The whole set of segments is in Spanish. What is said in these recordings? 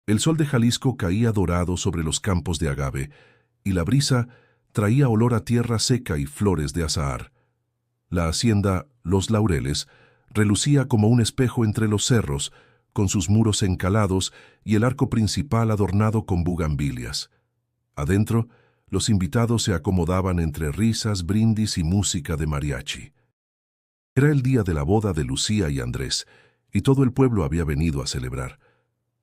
El sol de Jalisco caía dorado sobre los campos de agave, y la brisa traía olor a tierra seca y flores de azahar. La hacienda Los Laureles relucía como un espejo entre los cerros, con sus muros encalados y el arco principal adornado con bugambilias. Adentro, los invitados se acomodaban entre risas, brindis y música de mariachi. Era el día de la boda de Lucía y Andrés, y todo el pueblo había venido a celebrar.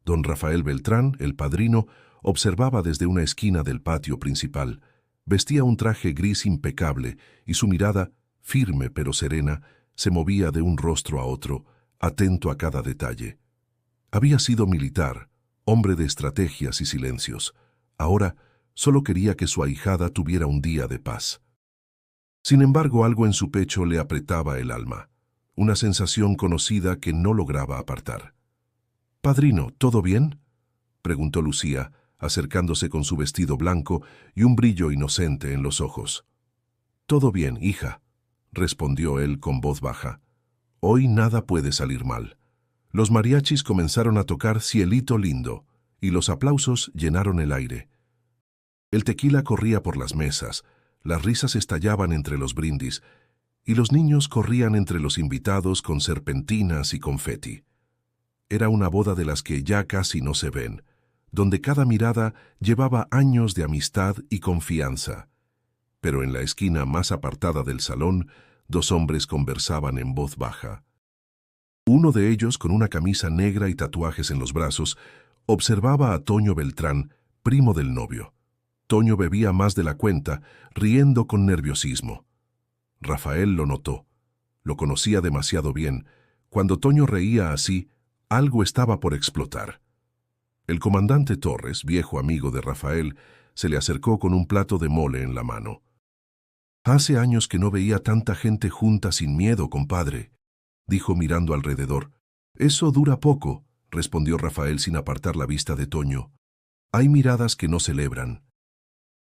Don Rafael Beltrán, el padrino, observaba desde una esquina del patio principal. Vestía un traje gris impecable y su mirada, firme pero serena, se movía de un rostro a otro, atento a cada detalle. Había sido militar, hombre de estrategias y silencios. Ahora solo quería que su ahijada tuviera un día de paz. Sin embargo, algo en su pecho le apretaba el alma, una sensación conocida que no lograba apartar. «Padrino, ¿todo bien?», preguntó Lucía, acercándose con su vestido blanco y un brillo inocente en los ojos. «Todo bien, hija», respondió él con voz baja. «Hoy nada puede salir mal». Los mariachis comenzaron a tocar Cielito Lindo, y los aplausos llenaron el aire. El tequila corría por las mesas, las risas estallaban entre los brindis, y los niños corrían entre los invitados con serpentinas y confeti. Era una boda de las que ya casi no se ven, donde cada mirada llevaba años de amistad y confianza. Pero en la esquina más apartada del salón, dos hombres conversaban en voz baja. Uno de ellos, con una camisa negra y tatuajes en los brazos, observaba a Toño Beltrán, primo del novio. Toño bebía más de la cuenta, riendo con nerviosismo. Rafael lo notó. Lo conocía demasiado bien. Cuando Toño reía así, algo estaba por explotar. El comandante Torres, viejo amigo de Rafael, se le acercó con un plato de mole en la mano. «Hace años que no veía tanta gente junta sin miedo, compadre», dijo mirando alrededor. «Eso dura poco», respondió Rafael sin apartar la vista de Toño. «Hay miradas que no celebran».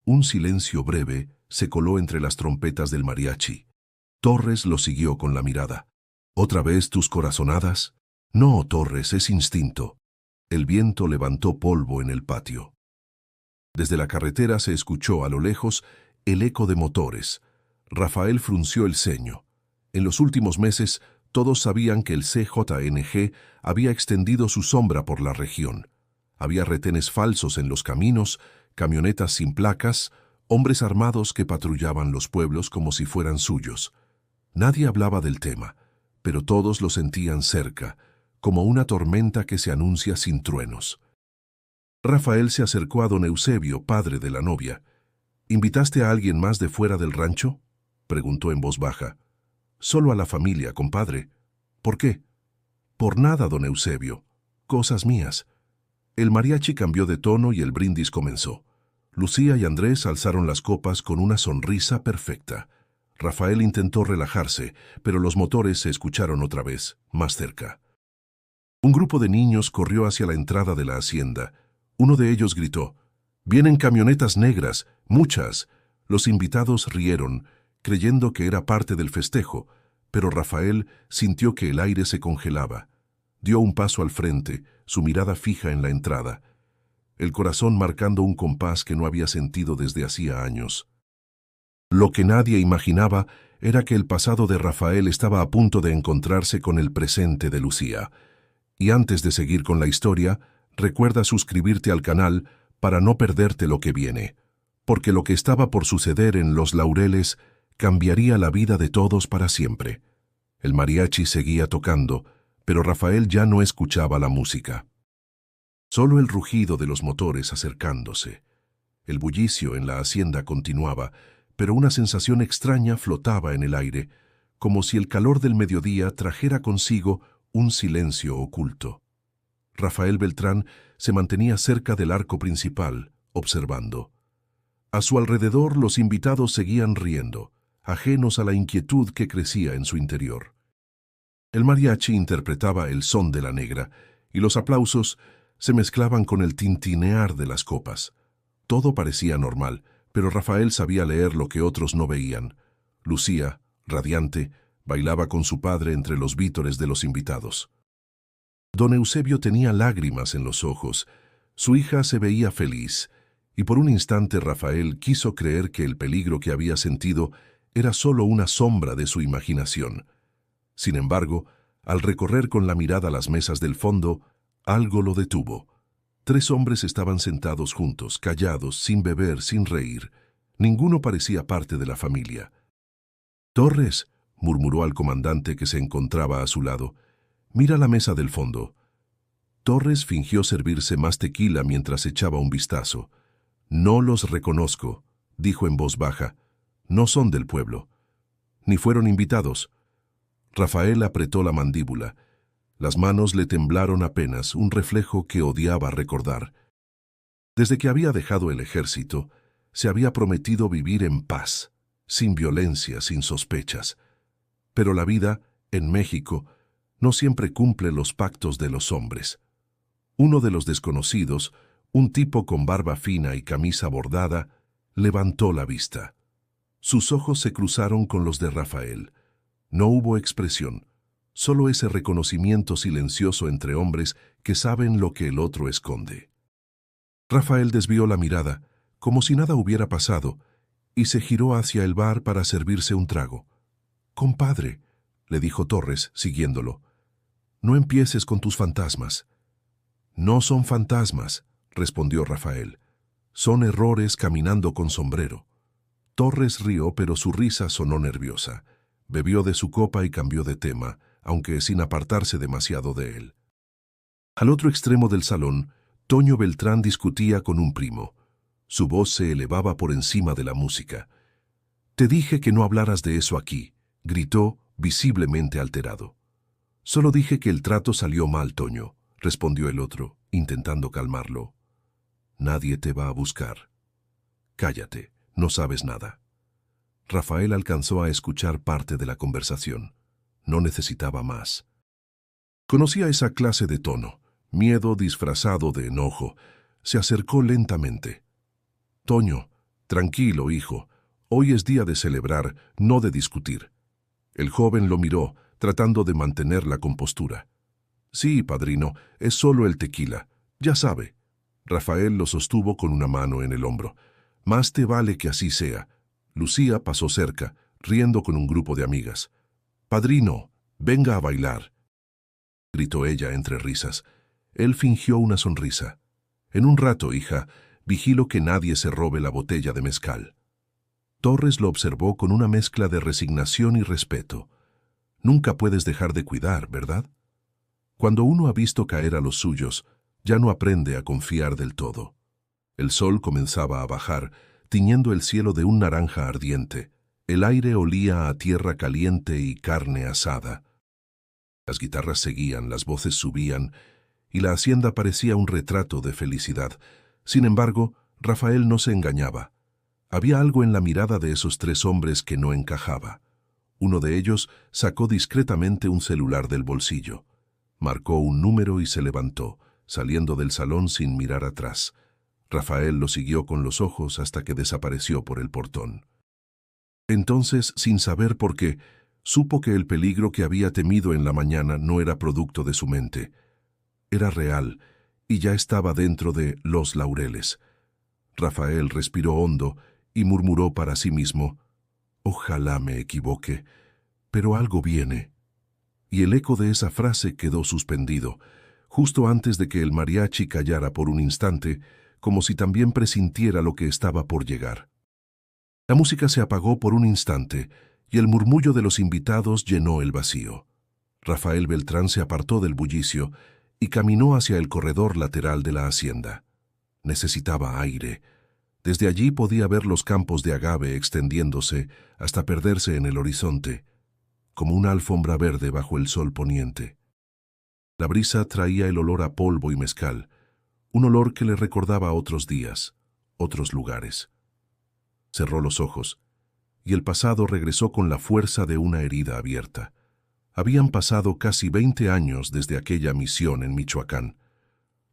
Un silencio breve se coló entre las trompetas del mariachi. Torres lo siguió con la mirada. «¿Otra vez tus corazonadas?» «No, Torres, es instinto». El viento levantó polvo en el patio. Desde la carretera se escuchó a lo lejos el eco de motores. Rafael frunció el ceño. En los últimos meses, todos sabían que el CJNG había extendido su sombra por la región. Había retenes falsos en los caminos, camionetas sin placas, hombres armados que patrullaban los pueblos como si fueran suyos. Nadie hablaba del tema, pero todos lo sentían cerca, como una tormenta que se anuncia sin truenos. Rafael se acercó a don Eusebio, padre de la novia. «¿Invitaste a alguien más de fuera del rancho?», preguntó en voz baja. «Solo a la familia, compadre». «¿Por qué?». «Por nada, don Eusebio. Cosas mías». El mariachi cambió de tono y el brindis comenzó. Lucía y Andrés alzaron las copas con una sonrisa perfecta. Rafael intentó relajarse, pero los motores se escucharon otra vez, más cerca. Un grupo de niños corrió hacia la entrada de la hacienda. Uno de ellos gritó: «¡Vienen camionetas negras! ¡Muchas!». Los invitados rieron, creyendo que era parte del festejo, pero Rafael sintió que el aire se congelaba. Dio un paso al frente, su mirada fija en la entrada, el corazón marcando un compás que no había sentido desde hacía años. Lo que nadie imaginaba era que el pasado de Rafael estaba a punto de encontrarse con el presente de Lucía. Y antes de seguir con la historia, recuerda suscribirte al canal para no perderte lo que viene, porque lo que estaba por suceder en Los Laureles cambiaría la vida de todos para siempre. El mariachi seguía tocando, pero Rafael ya no escuchaba la música. Solo el rugido de los motores acercándose. El bullicio en la hacienda continuaba, pero una sensación extraña flotaba en el aire, como si el calor del mediodía trajera consigo un silencio oculto. Rafael Beltrán se mantenía cerca del arco principal, observando. A su alrededor los invitados seguían riendo, ajenos a la inquietud que crecía en su interior. El mariachi interpretaba el son de la negra, y los aplausos se mezclaban con el tintinear de las copas. Todo parecía normal, pero Rafael sabía leer lo que otros no veían. Lucía, radiante, bailaba con su padre entre los vítores de los invitados. Don Eusebio tenía lágrimas en los ojos, Su hija se veía feliz, y por un instante Rafael quiso creer que el peligro que había sentido era solo una sombra de su imaginación. Sin embargo, al recorrer con la mirada las mesas del fondo, algo lo detuvo. 3 hombres estaban sentados juntos, callados, sin beber, sin reír. Ninguno parecía parte de la familia. «Torres», murmuró al comandante que se encontraba a su lado, «mira la mesa del fondo». Torres fingió servirse más tequila mientras echaba un vistazo. «No los reconozco», dijo en voz baja. «No son del pueblo. Ni fueron invitados». Rafael apretó la mandíbula. Las manos le temblaron apenas, un reflejo que odiaba recordar. Desde que había dejado el ejército, se había prometido vivir en paz, sin violencia, sin sospechas. Pero la vida, en México, no siempre cumple los pactos de los hombres. Uno de los desconocidos, un tipo con barba fina y camisa bordada, levantó la vista. Sus ojos se cruzaron con los de Rafael. No hubo expresión, solo ese reconocimiento silencioso entre hombres que saben lo que el otro esconde. Rafael desvió la mirada, como si nada hubiera pasado, y se giró hacia el bar para servirse un trago. «Compadre», le dijo Torres, siguiéndolo, «no empieces con tus fantasmas». «No son fantasmas», respondió Rafael. «Son errores caminando con sombrero». Torres rió, pero su risa sonó nerviosa. Bebió de su copa y cambió de tema, aunque sin apartarse demasiado de él. Al otro extremo del salón, Toño Beltrán discutía con un primo. Su voz se elevaba por encima de la música. «Te dije que no hablaras de eso aquí», gritó, visiblemente alterado. «Solo dije que el trato salió mal, Toño», respondió el otro, intentando calmarlo. «Nadie te va a buscar. Cállate, no sabes nada». Rafael alcanzó a escuchar parte de la conversación. No necesitaba más. Conocía esa clase de tono, miedo disfrazado de enojo. Se acercó lentamente. «Toño, tranquilo, hijo. Hoy es día de celebrar, no de discutir». El joven lo miró, tratando de mantener la compostura. «Sí, padrino, es solo el tequila. Ya sabe». Rafael lo sostuvo con una mano en el hombro. «Más te vale que así sea». Lucía pasó cerca, riendo con un grupo de amigas. «Padrino, venga a bailar», gritó ella entre risas. Él fingió una sonrisa. «En un rato, hija, vigilo que nadie se robe la botella de mezcal». Torres lo observó con una mezcla de resignación y respeto. Nunca puedes dejar de cuidar, ¿verdad? Cuando uno ha visto caer a los suyos, ya no aprende a confiar del todo. El sol comenzaba a bajar, tiñendo el cielo de un naranja ardiente. El aire olía a tierra caliente y carne asada. Las guitarras seguían, las voces subían, y la hacienda parecía un retrato de felicidad. Sin embargo, Rafael no se engañaba. Había algo en la mirada de esos 3 hombres que no encajaba. Uno de ellos sacó discretamente un celular del bolsillo. Marcó un número y se levantó, saliendo del salón sin mirar atrás. Rafael lo siguió con los ojos hasta que desapareció por el portón. Entonces, sin saber por qué, supo que el peligro que había temido en la mañana no era producto de su mente. Era real, y ya estaba dentro de Los Laureles. Rafael respiró hondo y murmuró para sí mismo: «Ojalá me equivoque, pero algo viene». Y el eco de esa frase quedó suspendido, justo antes de que el mariachi callara por un instante, como si también presintiera lo que estaba por llegar. La música se apagó por un instante y el murmullo de los invitados llenó el vacío. Rafael Beltrán se apartó del bullicio y caminó hacia el corredor lateral de la hacienda. Necesitaba aire. Desde allí podía ver los campos de agave extendiéndose hasta perderse en el horizonte, como una alfombra verde bajo el sol poniente. La brisa traía el olor a polvo y mezcal, un olor que le recordaba otros días, otros lugares. Cerró los ojos, y el pasado regresó con la fuerza de una herida abierta. Habían pasado casi 20 años desde aquella misión en Michoacán.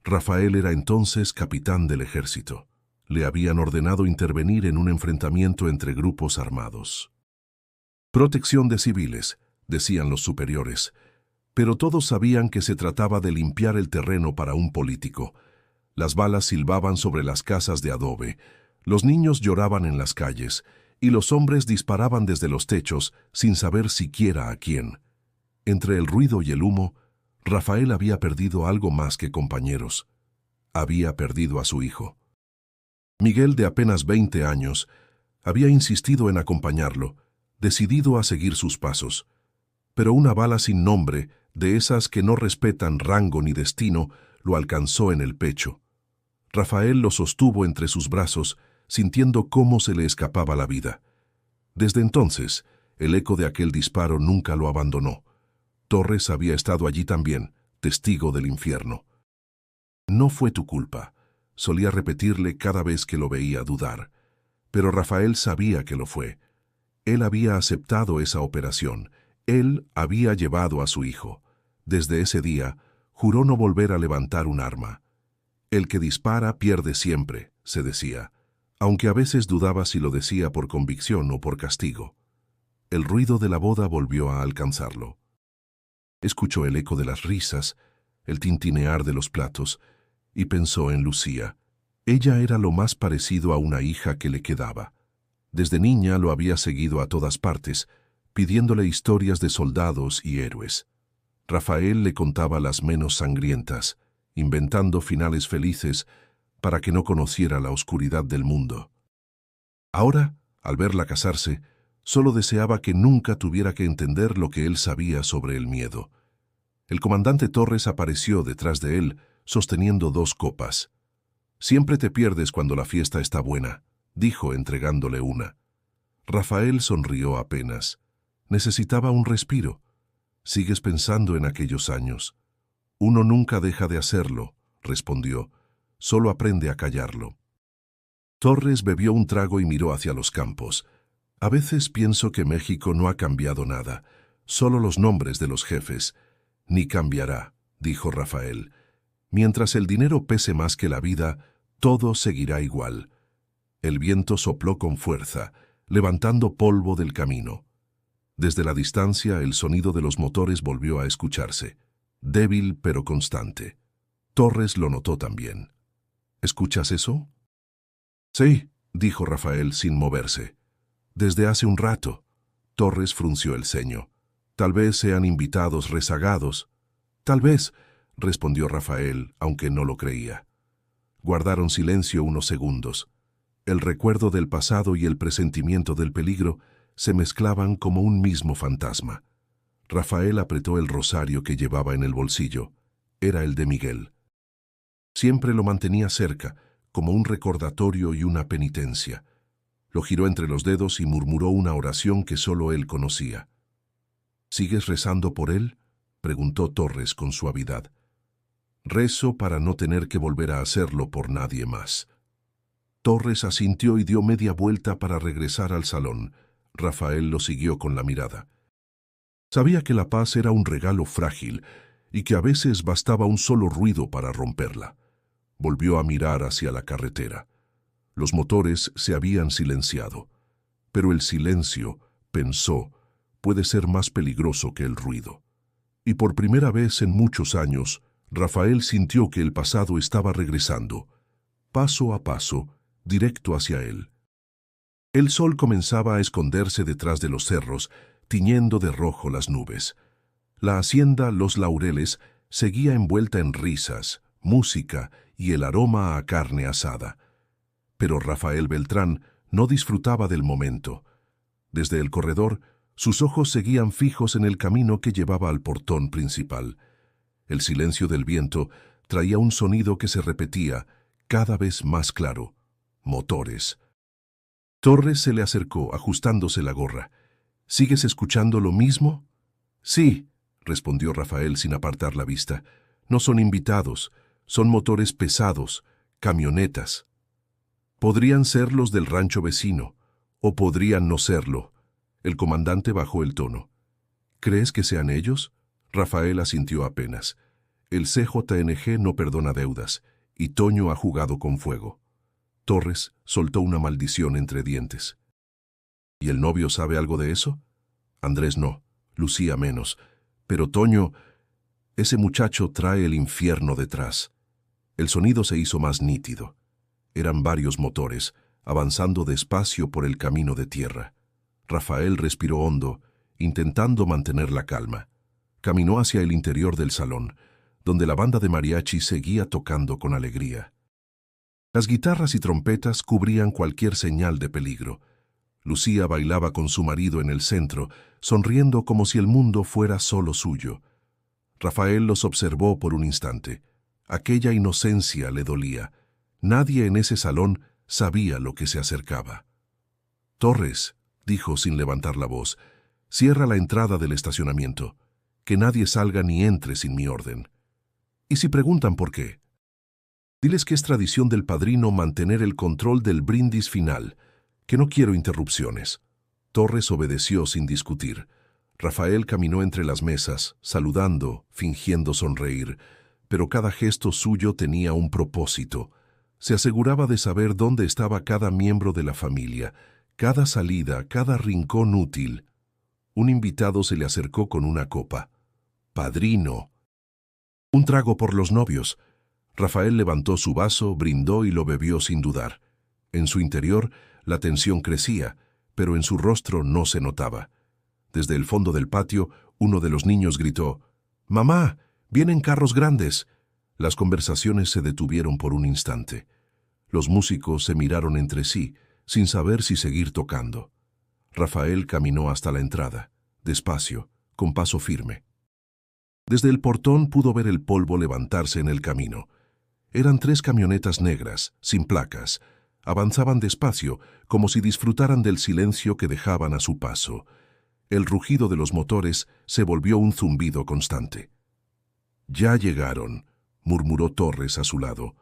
Rafael era entonces capitán del ejército. Le habían ordenado intervenir en un enfrentamiento entre grupos armados. Protección de civiles, decían los superiores, pero todos sabían que se trataba de limpiar el terreno para un político. Las balas silbaban sobre las casas de adobe, los niños lloraban en las calles, y los hombres disparaban desde los techos sin saber siquiera a quién. Entre el ruido y el humo, Rafael había perdido algo más que compañeros. Había perdido a su hijo. Miguel, de apenas 20 años, había insistido en acompañarlo, decidido a seguir sus pasos. Pero una bala sin nombre, de esas que no respetan rango ni destino, lo alcanzó en el pecho. Rafael lo sostuvo entre sus brazos, sintiendo cómo se le escapaba la vida. Desde entonces, el eco de aquel disparo nunca lo abandonó. Torres había estado allí también, testigo del infierno. «No fue tu culpa», solía repetirle cada vez que lo veía dudar. Pero Rafael sabía que lo fue. Él había aceptado esa operación. Él había llevado a su hijo. Desde ese día, juró no volver a levantar un arma. «El que dispara pierde siempre», se decía, aunque a veces dudaba si lo decía por convicción o por castigo. El ruido de la boda volvió a alcanzarlo. Escuchó el eco de las risas, el tintinear de los platos, y pensó en Lucía. Ella era lo más parecido a una hija que le quedaba. Desde niña lo había seguido a todas partes, pidiéndole historias de soldados y héroes. Rafael le contaba las menos sangrientas, inventando finales felices para que no conociera la oscuridad del mundo. Ahora, al verla casarse, solo deseaba que nunca tuviera que entender lo que él sabía sobre el miedo. El comandante Torres apareció detrás de él, sosteniendo 2 copas. «Siempre te pierdes cuando la fiesta está buena», dijo entregándole una. Rafael sonrió apenas. Necesitaba un respiro. «Sigues pensando en aquellos años». «Uno nunca deja de hacerlo», respondió. «Solo aprende a callarlo». Torres bebió un trago y miró hacia los campos. «A veces pienso que México no ha cambiado nada, solo los nombres de los jefes». «Ni cambiará», dijo Rafael. «Mientras el dinero pese más que la vida, todo seguirá igual». El viento sopló con fuerza, levantando polvo del camino. Desde la distancia, el sonido de los motores volvió a escucharse, débil pero constante. Torres lo notó también. «¿Escuchas eso?» «Sí», dijo Rafael sin moverse. «Desde hace un rato». Torres frunció el ceño. «Tal vez sean invitados rezagados». «Tal vez», respondió Rafael, aunque no lo creía. Guardaron silencio unos segundos. El recuerdo del pasado y el presentimiento del peligro se mezclaban como un mismo fantasma. Rafael apretó el rosario que llevaba en el bolsillo. Era el de Miguel. Siempre lo mantenía cerca, como un recordatorio y una penitencia. Lo giró entre los dedos y murmuró una oración que solo él conocía. «¿Sigues rezando por él?», preguntó Torres con suavidad. «Rezo para no tener que volver a hacerlo por nadie más». Torres asintió y dio media vuelta para regresar al salón. Rafael lo siguió con la mirada. Sabía que la paz era un regalo frágil y que a veces bastaba un solo ruido para romperla. Volvió a mirar hacia la carretera. Los motores se habían silenciado. Pero el silencio, pensó, puede ser más peligroso que el ruido. Y por primera vez en muchos años, Rafael sintió que el pasado estaba regresando, paso a paso, directo hacia él. El sol comenzaba a esconderse detrás de los cerros, tiñendo de rojo las nubes. La hacienda Los Laureles seguía envuelta en risas, música y el aroma a carne asada. Pero Rafael Beltrán no disfrutaba del momento. Desde el corredor, sus ojos seguían fijos en el camino que llevaba al portón principal. El silencio del viento traía un sonido que se repetía, cada vez más claro. Motores. Torres se le acercó, ajustándose la gorra. «¿Sigues escuchando lo mismo?» «Sí», respondió Rafael sin apartar la vista. «No son invitados, son motores pesados, camionetas. Podrían ser los del rancho vecino, o podrían no serlo». El comandante bajó el tono. «¿Crees que sean ellos?» Rafael asintió apenas. «El CJNG no perdona deudas, y Toño ha jugado con fuego». Torres soltó una maldición entre dientes. «¿Y el novio sabe algo de eso?» «Andrés no, Lucía menos. Pero Toño, ese muchacho trae el infierno detrás». El sonido se hizo más nítido. Eran varios motores, avanzando despacio por el camino de tierra. Rafael respiró hondo, intentando mantener la calma. Caminó hacia el interior del salón, donde la banda de mariachi seguía tocando con alegría. Las guitarras y trompetas cubrían cualquier señal de peligro. Lucía bailaba con su marido en el centro, sonriendo como si el mundo fuera solo suyo. Rafael los observó por un instante. Aquella inocencia le dolía. Nadie en ese salón sabía lo que se acercaba. «Torres», dijo sin levantar la voz, «cierra la entrada del estacionamiento. Que nadie salga ni entre sin mi orden. Y si preguntan por qué, diles que es tradición del padrino mantener el control del brindis final, que no quiero interrupciones». Torres obedeció sin discutir. Rafael caminó entre las mesas, saludando, fingiendo sonreír, pero cada gesto suyo tenía un propósito. Se aseguraba de saber dónde estaba cada miembro de la familia, cada salida, cada rincón útil. Un invitado se le acercó con una copa. «Padrino». «Un trago por los novios». Rafael levantó su vaso, brindó y lo bebió sin dudar. En su interior, la tensión crecía, pero en su rostro no se notaba. Desde el fondo del patio, uno de los niños gritó: «¡Mamá! ¡Vienen carros grandes!». Las conversaciones se detuvieron por un instante. Los músicos se miraron entre sí, sin saber si seguir tocando. Rafael caminó hasta la entrada, despacio, con paso firme. Desde el portón pudo ver el polvo levantarse en el camino. Eran 3 camionetas negras, sin placas. Avanzaban despacio, como si disfrutaran del silencio que dejaban a su paso. El rugido de los motores se volvió un zumbido constante. «Ya llegaron», murmuró Torres a su lado.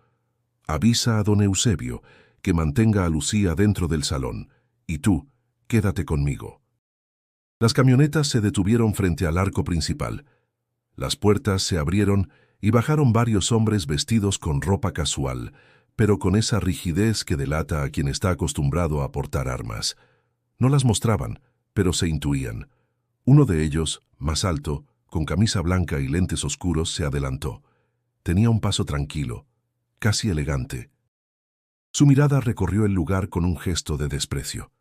«Avisa a don Eusebio que mantenga a Lucía dentro del salón, y tú, quédate conmigo». Las camionetas se detuvieron frente al arco principal. Las puertas se abrieron y bajaron varios hombres vestidos con ropa casual, pero con esa rigidez que delata a quien está acostumbrado a portar armas. No las mostraban, pero se intuían. Uno de ellos, más alto, con camisa blanca y lentes oscuros, se adelantó. Tenía un paso tranquilo, casi elegante. Su mirada recorrió el lugar con un gesto de desprecio.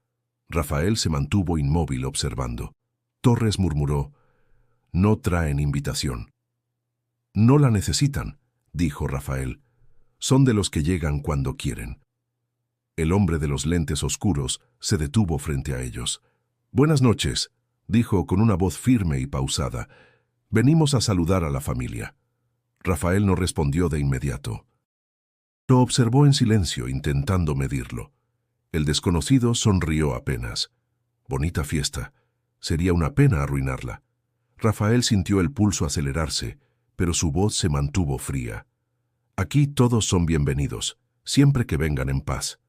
Rafael se mantuvo inmóvil observando. Torres murmuró: «No traen invitación». «No la necesitan», dijo Rafael. «Son de los que llegan cuando quieren». El hombre de los lentes oscuros se detuvo frente a ellos. «Buenas noches», dijo con una voz firme y pausada. «Venimos a saludar a la familia». Rafael no respondió de inmediato. Lo observó en silencio, intentando medirlo. El desconocido sonrió apenas. Bonita fiesta. Sería una pena arruinarla. Rafael sintió el pulso acelerarse, pero su voz se mantuvo fría. «Aquí todos son bienvenidos, siempre que vengan en paz».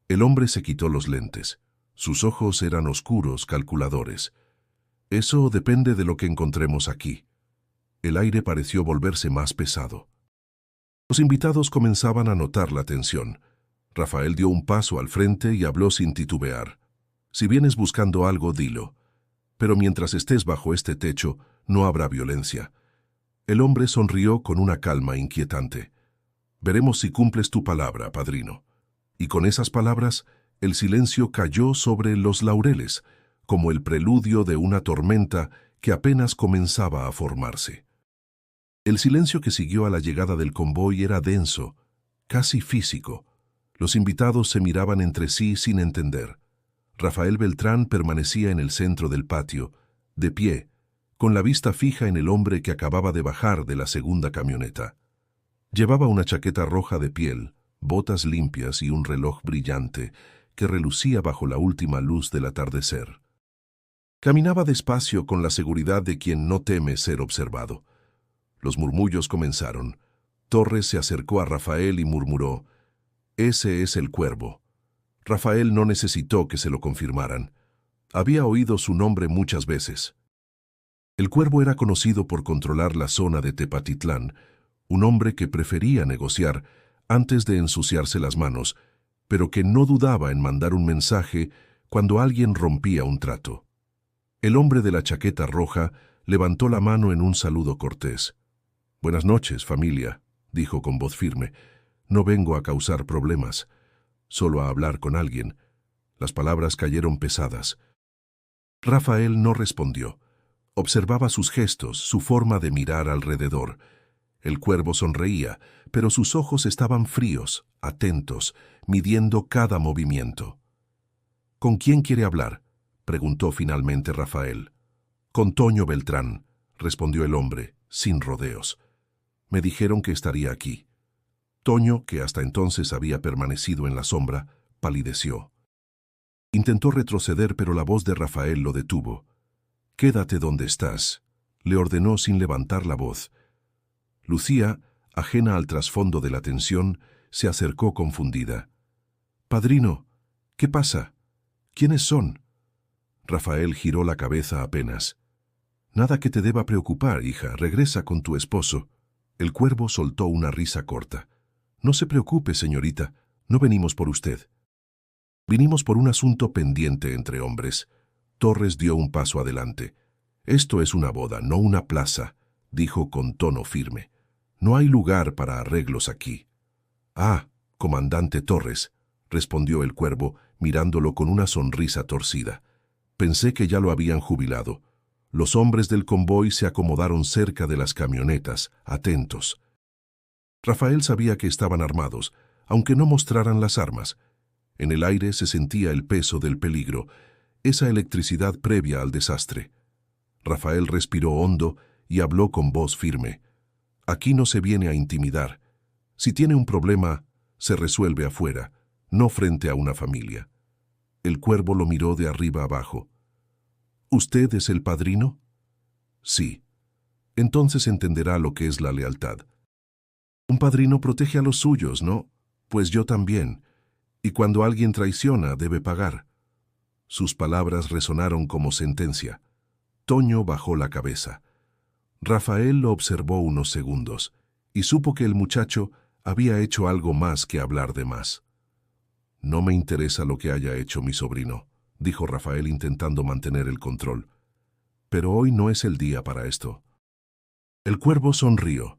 El hombre se quitó los lentes. Sus ojos eran oscuros, calculadores. «Eso depende de lo que encontremos aquí». El aire pareció volverse más pesado. Los invitados comenzaban a notar la tensión. Rafael dio un paso al frente y habló sin titubear. «Si vienes buscando algo, dilo. Pero mientras estés bajo este techo, no habrá violencia». El hombre sonrió con una calma inquietante. «Veremos si cumples tu palabra, padrino». Y con esas palabras, el silencio cayó sobre los laureles, como el preludio de una tormenta que apenas comenzaba a formarse. El silencio que siguió a la llegada del convoy era denso, casi físico. Los invitados se miraban entre sí sin entender. Rafael Beltrán permanecía en el centro del patio, de pie, con la vista fija en el hombre que acababa de bajar de la segunda camioneta. Llevaba una chaqueta roja de piel, botas limpias y un reloj brillante que relucía bajo la última luz del atardecer. Caminaba despacio con la seguridad de quien no teme ser observado. Los murmullos comenzaron. Torres se acercó a Rafael y murmuró: «Ese es el Cuervo». Rafael no necesitó que se lo confirmaran. Había oído su nombre muchas veces. El Cuervo era conocido por controlar la zona de Tepatitlán, un hombre que prefería negociar antes de ensuciarse las manos, pero que no dudaba en mandar un mensaje cuando alguien rompía un trato. El hombre de la chaqueta roja levantó la mano en un saludo cortés. «Buenas noches, familia», dijo con voz firme. No vengo a causar problemas, solo a hablar con alguien. Las palabras cayeron pesadas. Rafael no respondió. Observaba sus gestos, su forma de mirar alrededor. El cuervo sonreía, pero sus ojos estaban fríos, atentos, midiendo cada movimiento. ¿Con quién quiere hablar?, preguntó finalmente Rafael. Con Toño Beltrán, respondió el hombre, sin rodeos. Me dijeron que estaría aquí. Toño, que hasta entonces había permanecido en la sombra, palideció. Intentó retroceder, pero la voz de Rafael lo detuvo. «Quédate donde estás», le ordenó sin levantar la voz. Lucía, ajena al trasfondo de la tensión, se acercó confundida. «Padrino, ¿qué pasa? ¿Quiénes son?» Rafael giró la cabeza apenas. «Nada que te deba preocupar, hija, regresa con tu esposo». El cuervo soltó una risa corta. «No se preocupe, señorita, no venimos por usted. Vinimos por un asunto pendiente entre hombres». Torres dio un paso adelante. «Esto es una boda, no una plaza», dijo con tono firme. «No hay lugar para arreglos aquí». «Ah, comandante Torres», respondió el cuervo, mirándolo con una sonrisa torcida. «Pensé que ya lo habían jubilado». Los hombres del convoy se acomodaron cerca de las camionetas, atentos. Rafael sabía que estaban armados, aunque no mostraran las armas. En el aire se sentía el peso del peligro, esa electricidad previa al desastre. Rafael respiró hondo y habló con voz firme. «Aquí no se viene a intimidar. Si tiene un problema, se resuelve afuera, no frente a una familia». El cuervo lo miró de arriba abajo. «¿Usted es el padrino?» «Sí». «Entonces entenderá lo que es la lealtad». «Un padrino protege a los suyos, ¿no? Pues yo también. Y cuando alguien traiciona, debe pagar». Sus palabras resonaron como sentencia. Toño bajó la cabeza. Rafael lo observó unos segundos y supo que el muchacho había hecho algo más que hablar de más. «No me interesa lo que haya hecho mi sobrino», dijo Rafael intentando mantener el control. «Pero hoy no es el día para esto». El cuervo sonrió,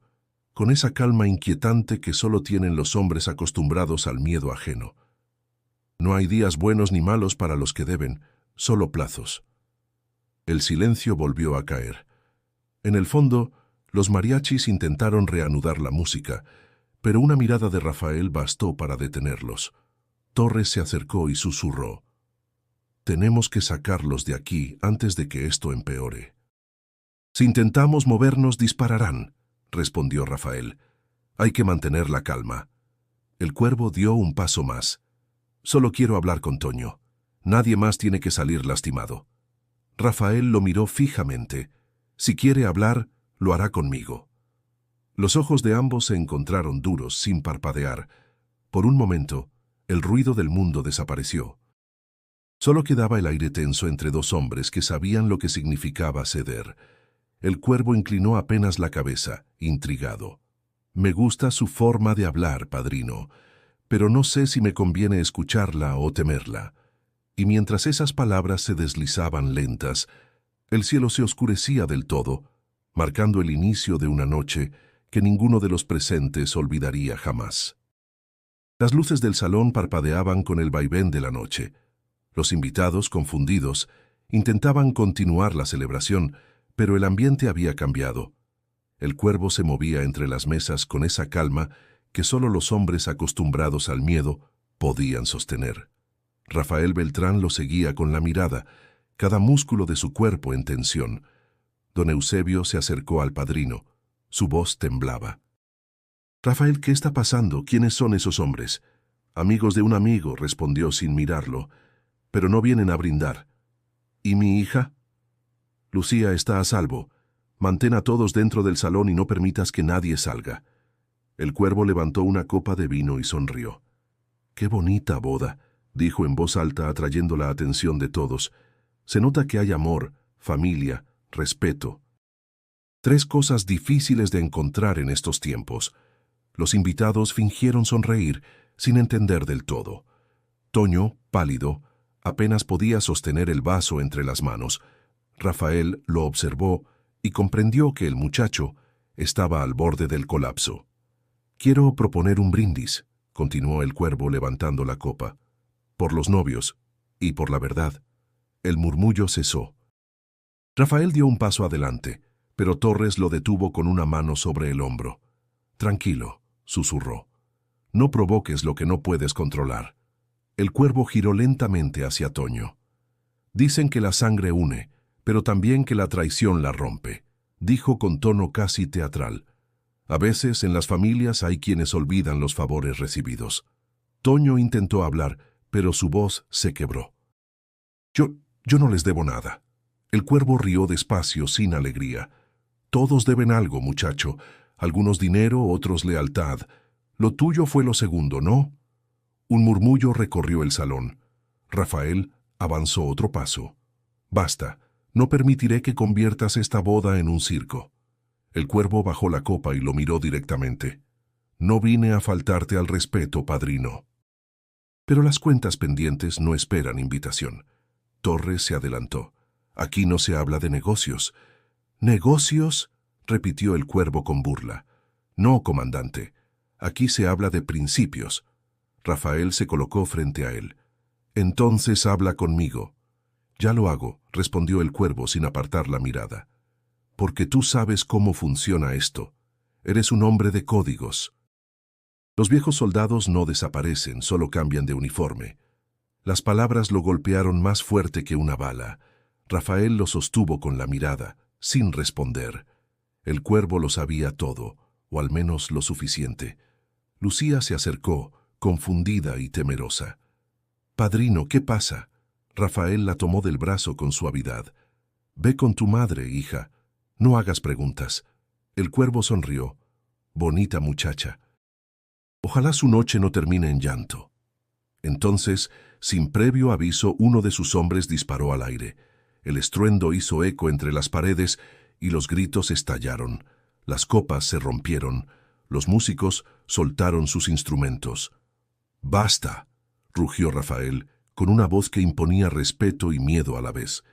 con esa calma inquietante que solo tienen los hombres acostumbrados al miedo ajeno. «No hay días buenos ni malos para los que deben, solo plazos». El silencio volvió a caer. En el fondo, los mariachis intentaron reanudar la música, pero una mirada de Rafael bastó para detenerlos. Torres se acercó y susurró. «Tenemos que sacarlos de aquí antes de que esto empeore». «Si intentamos movernos, dispararán», respondió Rafael. «Hay que mantener la calma». El cuervo dio un paso más. «Solo quiero hablar con Toño. Nadie más tiene que salir lastimado». Rafael lo miró fijamente. «Si quiere hablar, lo hará conmigo». Los ojos de ambos se encontraron duros, sin parpadear. Por un momento, el ruido del mundo desapareció. Solo quedaba el aire tenso entre dos hombres que sabían lo que significaba ceder. El cuervo inclinó apenas la cabeza, intrigado. «Me gusta su forma de hablar, padrino, pero no sé si me conviene escucharla o temerla». Y mientras esas palabras se deslizaban lentas, el cielo se oscurecía del todo, marcando el inicio de una noche que ninguno de los presentes olvidaría jamás. Las luces del salón parpadeaban con el vaivén de la noche. Los invitados, confundidos, intentaban continuar la celebración, pero el ambiente había cambiado. El cuervo se movía entre las mesas con esa calma que solo los hombres acostumbrados al miedo podían sostener. Rafael Beltrán lo seguía con la mirada, cada músculo de su cuerpo en tensión. Don Eusebio se acercó al padrino. Su voz temblaba. «Rafael, ¿qué está pasando? ¿Quiénes son esos hombres?» «Amigos de un amigo», respondió sin mirarlo. «Pero no vienen a brindar». «¿Y mi hija?» «Lucía está a salvo. Mantén a todos dentro del salón y no permitas que nadie salga». El cuervo levantó una copa de vino y sonrió. «Qué bonita boda», dijo en voz alta, atrayendo la atención de todos. «Se nota que hay amor, familia, respeto». Tres cosas difíciles de encontrar en estos tiempos. Los invitados fingieron sonreír, sin entender del todo. Toño, pálido, apenas podía sostener el vaso entre las manos. Rafael lo observó y comprendió que el muchacho estaba al borde del colapso. Quiero proponer un brindis, continuó el cuervo levantando la copa. Por los novios y por la verdad. El murmullo cesó. Rafael dio un paso adelante, pero Torres lo detuvo con una mano sobre el hombro. Tranquilo, susurró. No provoques lo que no puedes controlar. El cuervo giró lentamente hacia Toño. Dicen que la sangre une, pero también que la traición la rompe, dijo con tono casi teatral. A veces en las familias hay quienes olvidan los favores recibidos. Toño intentó hablar, pero su voz se quebró. Yo no les debo nada. El cuervo rió despacio, sin alegría. Todos deben algo, muchacho. Algunos dinero, otros lealtad. Lo tuyo fue lo segundo, ¿no? Un murmullo recorrió el salón. Rafael avanzó otro paso. Basta, no permitiré que conviertas esta boda en un circo. El cuervo bajó la copa y lo miró directamente. No vine a faltarte al respeto, padrino. Pero las cuentas pendientes no esperan invitación. Torres se adelantó. Aquí no se habla de negocios. ¿Negocios?, repitió el cuervo con burla. No, comandante. Aquí se habla de principios. Rafael se colocó frente a él. Entonces habla conmigo. Ya lo hago, respondió el cuervo sin apartar la mirada. Porque tú sabes cómo funciona esto. Eres un hombre de códigos. Los viejos soldados no desaparecen, solo cambian de uniforme. Las palabras lo golpearon más fuerte que una bala. Rafael lo sostuvo con la mirada, sin responder. El cuervo lo sabía todo, o al menos lo suficiente. Lucía se acercó, confundida y temerosa. «Padrino, ¿qué pasa?» Rafael la tomó del brazo con suavidad. «Ve con tu madre, hija. No hagas preguntas». El cuervo sonrió. «Bonita muchacha. Ojalá su noche no termine en llanto». Entonces, sin previo aviso, uno de sus hombres disparó al aire. El estruendo hizo eco entre las paredes y los gritos estallaron. Las copas se rompieron. Los músicos soltaron sus instrumentos. «¡Basta!», rugió Rafael, con una voz que imponía respeto y miedo a la vez.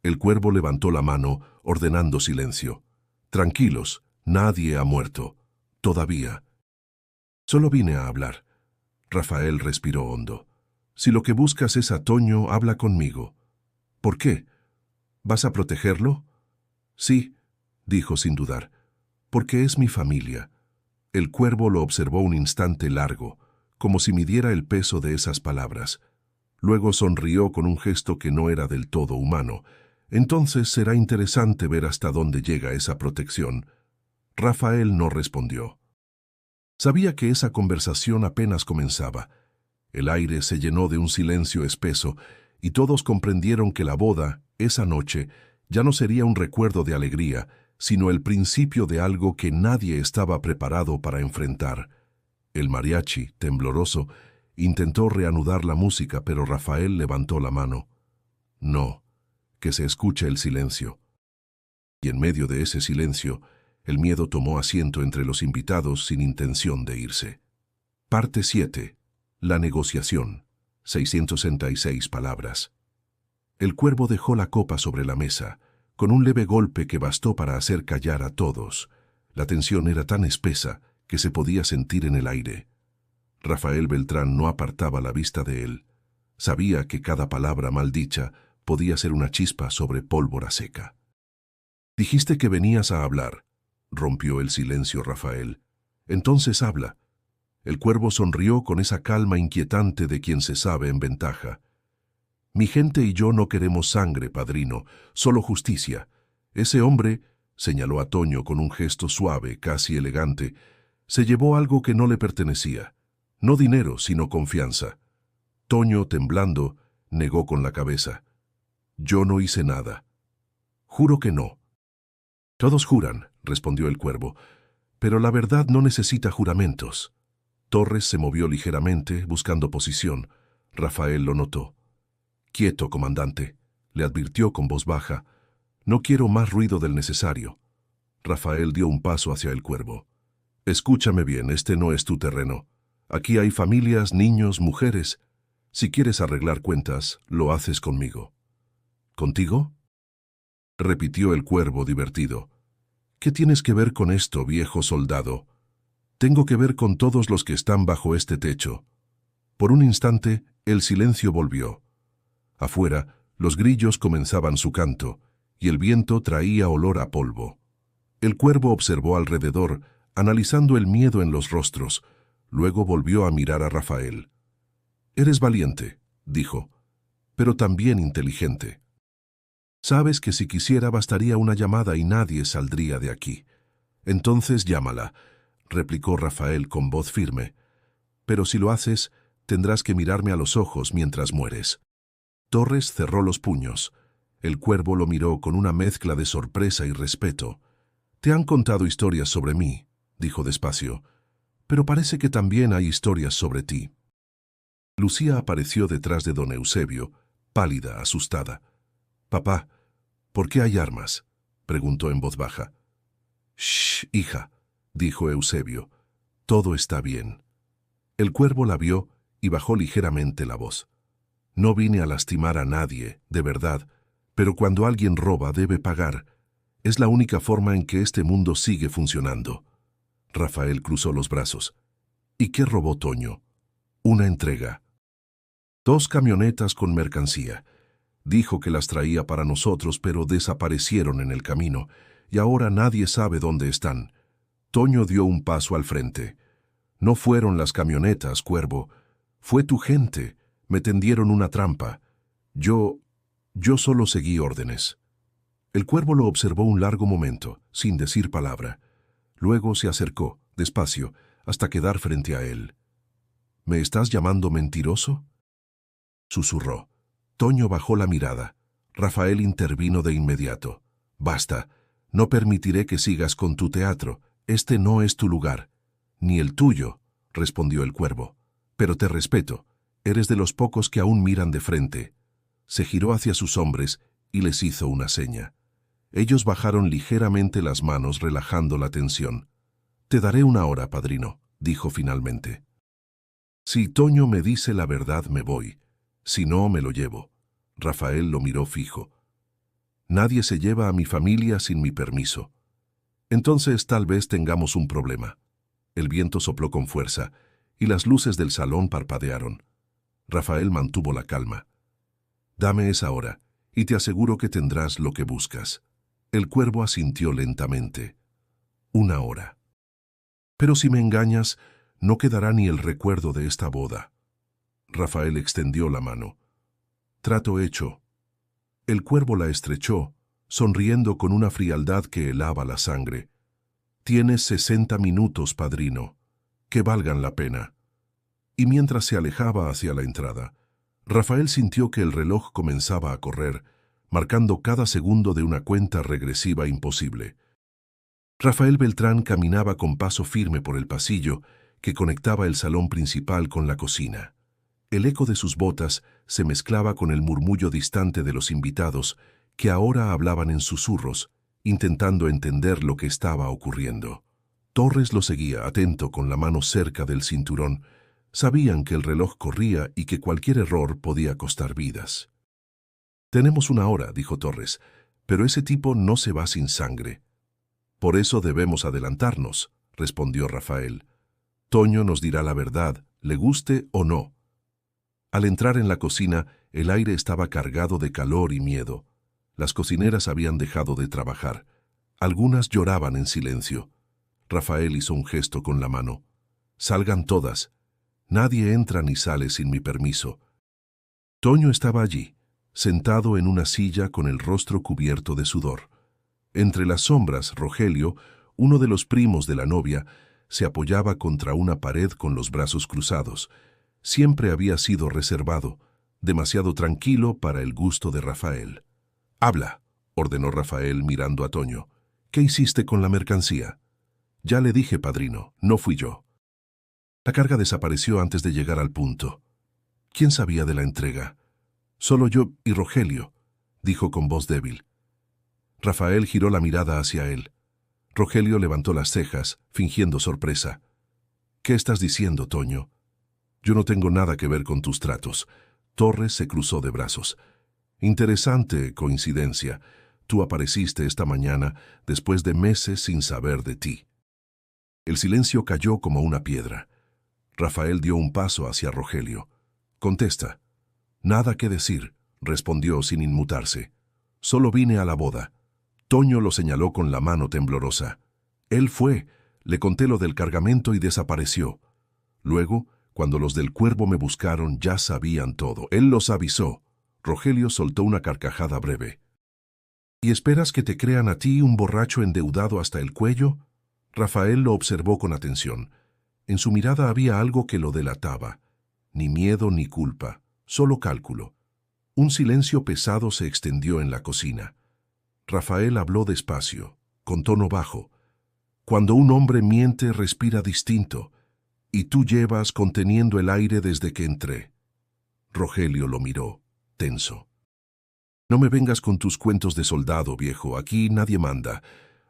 El cuervo levantó la mano, ordenando silencio. «Tranquilos, nadie ha muerto. Todavía. Solo vine a hablar». Rafael respiró hondo. «Si lo que buscas es a Toño, habla conmigo». «¿Por qué? ¿Vas a protegerlo?» «Sí», dijo sin dudar, «porque es mi familia». El cuervo lo observó un instante largo, como si midiera el peso de esas palabras. Luego sonrió con un gesto que no era del todo humano. «Entonces será interesante ver hasta dónde llega esa protección». Rafael no respondió. Sabía que esa conversación apenas comenzaba. El aire se llenó de un silencio espeso y todos comprendieron que la boda, esa noche, ya no sería un recuerdo de alegría, sino el principio de algo que nadie estaba preparado para enfrentar. El mariachi, tembloroso, intentó reanudar la música, pero Rafael levantó la mano. «No, que se escuche el silencio». Y en medio de ese silencio, el miedo tomó asiento entre los invitados sin intención de irse. Parte 7. La negociación. 666 palabras. El cuervo dejó la copa sobre la mesa, con un leve golpe que bastó para hacer callar a todos. La tensión era tan espesa que se podía sentir en el aire. Rafael Beltrán no apartaba la vista de él. Sabía que cada palabra mal dicha podía ser una chispa sobre pólvora seca. «Dijiste que venías a hablar», rompió el silencio Rafael. «Entonces habla». El cuervo sonrió con esa calma inquietante de quien se sabe en ventaja. «Mi gente y yo no queremos sangre, padrino, solo justicia. Ese hombre», señaló a Toño con un gesto suave, casi elegante, «se llevó algo que no le pertenecía. No dinero, sino confianza». Toño, temblando, negó con la cabeza. «Yo no hice nada». «Juro que no». «Todos juran», respondió el cuervo, «pero la verdad no necesita juramentos». Torres se movió ligeramente, buscando posición. Rafael lo notó. «Quieto, comandante», le advirtió con voz baja. «No quiero más ruido del necesario». Rafael dio un paso hacia el cuervo. «Escúchame bien, este no es tu terreno. Aquí hay familias, niños, mujeres. Si quieres arreglar cuentas, lo haces conmigo». «¿Contigo?», repitió el cuervo divertido. «¿Qué tienes que ver con esto, viejo soldado?» Tengo que ver con todos los que están bajo este techo. Por un instante, el silencio volvió. Afuera, los grillos comenzaban su canto, y el viento traía olor a polvo. El cuervo observó alrededor, analizando el miedo en los rostros. Luego volvió a mirar a Rafael. «Eres valiente», dijo, «pero también inteligente. Sabes que si quisiera bastaría una llamada y nadie saldría de aquí. Entonces llámala», replicó Rafael con voz firme. «Pero si lo haces, tendrás que mirarme a los ojos mientras mueres». Torres cerró los puños. El cuervo lo miró con una mezcla de sorpresa y respeto. «Te han contado historias sobre mí», dijo despacio, «pero parece que también hay historias sobre ti». Lucía apareció detrás de don Eusebio, pálida, asustada. «Papá, ¿por qué hay armas?», preguntó en voz baja. «Shh, hija», dijo Eusebio, «todo está bien». El cuervo la vio y bajó ligeramente la voz. «No vine a lastimar a nadie, de verdad, pero cuando alguien roba debe pagar. Es la única forma en que este mundo sigue funcionando». Rafael cruzó los brazos. «¿Y qué robó Toño?». «Una entrega. 2 camionetas con mercancía. Dijo que las traía para nosotros, pero desaparecieron en el camino, y ahora nadie sabe dónde están». Toño dio un paso al frente. «No fueron las camionetas, cuervo. Fue tu gente. Me tendieron una trampa. Yo solo seguí órdenes». El cuervo lo observó un largo momento, sin decir palabra. Luego se acercó, despacio, hasta quedar frente a él. «¿Me estás llamando mentiroso?», susurró. Toño bajó la mirada. Rafael intervino de inmediato. «Basta. No permitiré que sigas con tu teatro. Este no es tu lugar». «Ni el tuyo», respondió el cuervo. «Pero te respeto. Eres de los pocos que aún miran de frente». Se giró hacia sus hombres y les hizo una seña. Ellos bajaron ligeramente las manos, relajando la tensión. «Te daré una hora, padrino», dijo finalmente. «Si Toño me dice la verdad, me voy. Si no, me lo llevo». Rafael lo miró fijo. «Nadie se lleva a mi familia sin mi permiso». «Entonces tal vez tengamos un problema». El viento sopló con fuerza y las luces del salón parpadearon. Rafael mantuvo la calma. «Dame esa hora y te aseguro que tendrás lo que buscas». El cuervo asintió lentamente. «1 hora. Pero si me engañas, no quedará ni el recuerdo de esta boda». Rafael extendió la mano. «Trato hecho». El cuervo la estrechó, sonriendo con una frialdad que helaba la sangre. «Tienes 60 minutos, padrino, que valgan la pena». Y mientras se alejaba hacia la entrada, Rafael sintió que el reloj comenzaba a correr, marcando cada segundo de una cuenta regresiva imposible. Rafael Beltrán caminaba con paso firme por el pasillo que conectaba el salón principal con la cocina. El eco de sus botas se mezclaba con el murmullo distante de los invitados, que ahora hablaban en susurros, intentando entender lo que estaba ocurriendo. Torres lo seguía, atento, con la mano cerca del cinturón. Sabían que el reloj corría y que cualquier error podía costar vidas. «Tenemos 1 hora», dijo Torres, «pero ese tipo no se va sin sangre». «Por eso debemos adelantarnos», respondió Rafael. «Toño nos dirá la verdad, le guste o no». Al entrar en la cocina, el aire estaba cargado de calor y miedo. Las cocineras habían dejado de trabajar. Algunas lloraban en silencio. Rafael hizo un gesto con la mano. «Salgan todas. Nadie entra ni sale sin mi permiso». Toño estaba allí, sentado en una silla con el rostro cubierto de sudor. Entre las sombras, Rogelio, uno de los primos de la novia, se apoyaba contra una pared con los brazos cruzados. Siempre había sido reservado, demasiado tranquilo para el gusto de Rafael. «Habla», ordenó Rafael mirando a Toño. «¿Qué hiciste con la mercancía?». «Ya le dije, padrino, no fui yo». La carga desapareció antes de llegar al punto. «¿Quién sabía de la entrega?». «Solo yo y Rogelio», dijo con voz débil. Rafael giró la mirada hacia él. Rogelio levantó las cejas, fingiendo sorpresa. «¿Qué estás diciendo, Toño?». «Yo no tengo nada que ver con tus tratos». Torres se cruzó de brazos. «Interesante coincidencia. Tú apareciste esta mañana después de meses sin saber de ti». El silencio cayó como una piedra. Rafael dio un paso hacia Rogelio. «Contesta». «Nada que decir», respondió sin inmutarse. «Solo vine a la boda». Toño lo señaló con la mano temblorosa. «Él fue, le conté lo del cargamento y desapareció. Luego, cuando los del Cuervo me buscaron, ya sabían todo. Él los avisó». Rogelio soltó una carcajada breve. «¿Y esperas que te crean a ti, un borracho endeudado hasta el cuello?» Rafael lo observó con atención. En su mirada había algo que lo delataba. Ni miedo ni culpa, solo cálculo. Un silencio pesado se extendió en la cocina. Rafael habló despacio, con tono bajo. «Cuando un hombre miente, respira distinto, y tú llevas conteniendo el aire desde que entré». Rogelio lo miró, tenso. «No me vengas con tus cuentos de soldado, viejo, aquí nadie manda».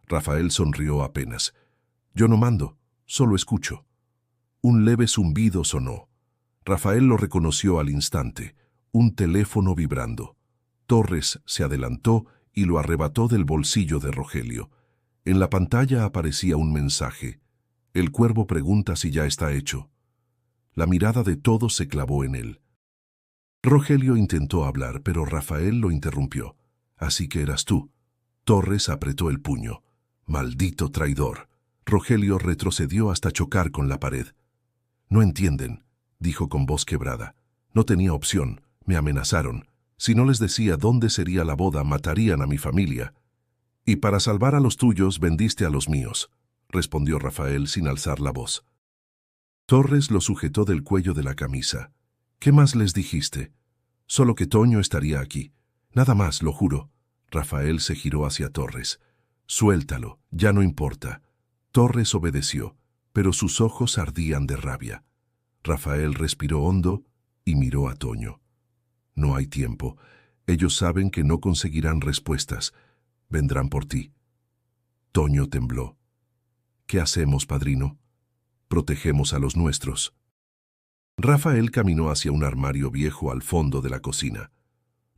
Rafael sonrió apenas. «Yo no mando, solo escucho». Un leve zumbido sonó. Rafael lo reconoció al instante, un teléfono vibrando. Torres se adelantó y lo arrebató del bolsillo de Rogelio. En la pantalla aparecía un mensaje. «El Cuervo pregunta si ya está hecho». La mirada de todos se clavó en él. Rogelio intentó hablar, pero Rafael lo interrumpió. «Así que eras tú». Torres apretó el puño. «Maldito traidor». Rogelio retrocedió hasta chocar con la pared. «No entienden», dijo con voz quebrada. «No tenía opción, me amenazaron. Si no les decía dónde sería la boda, matarían a mi familia. Y para salvar a los tuyos, vendiste a los míos», respondió Rafael sin alzar la voz. Torres lo sujetó del cuello de la camisa. «¿Qué más les dijiste?» «Solo que Toño estaría aquí. Nada más, lo juro». Rafael se giró hacia Torres. «Suéltalo, ya no importa». Torres obedeció, pero sus ojos ardían de rabia. Rafael respiró hondo y miró a Toño. «No hay tiempo. Ellos saben que no conseguirán respuestas. Vendrán por ti». Toño tembló. «¿Qué hacemos, padrino?» «Protegemos a los nuestros». Rafael caminó hacia un armario viejo al fondo de la cocina.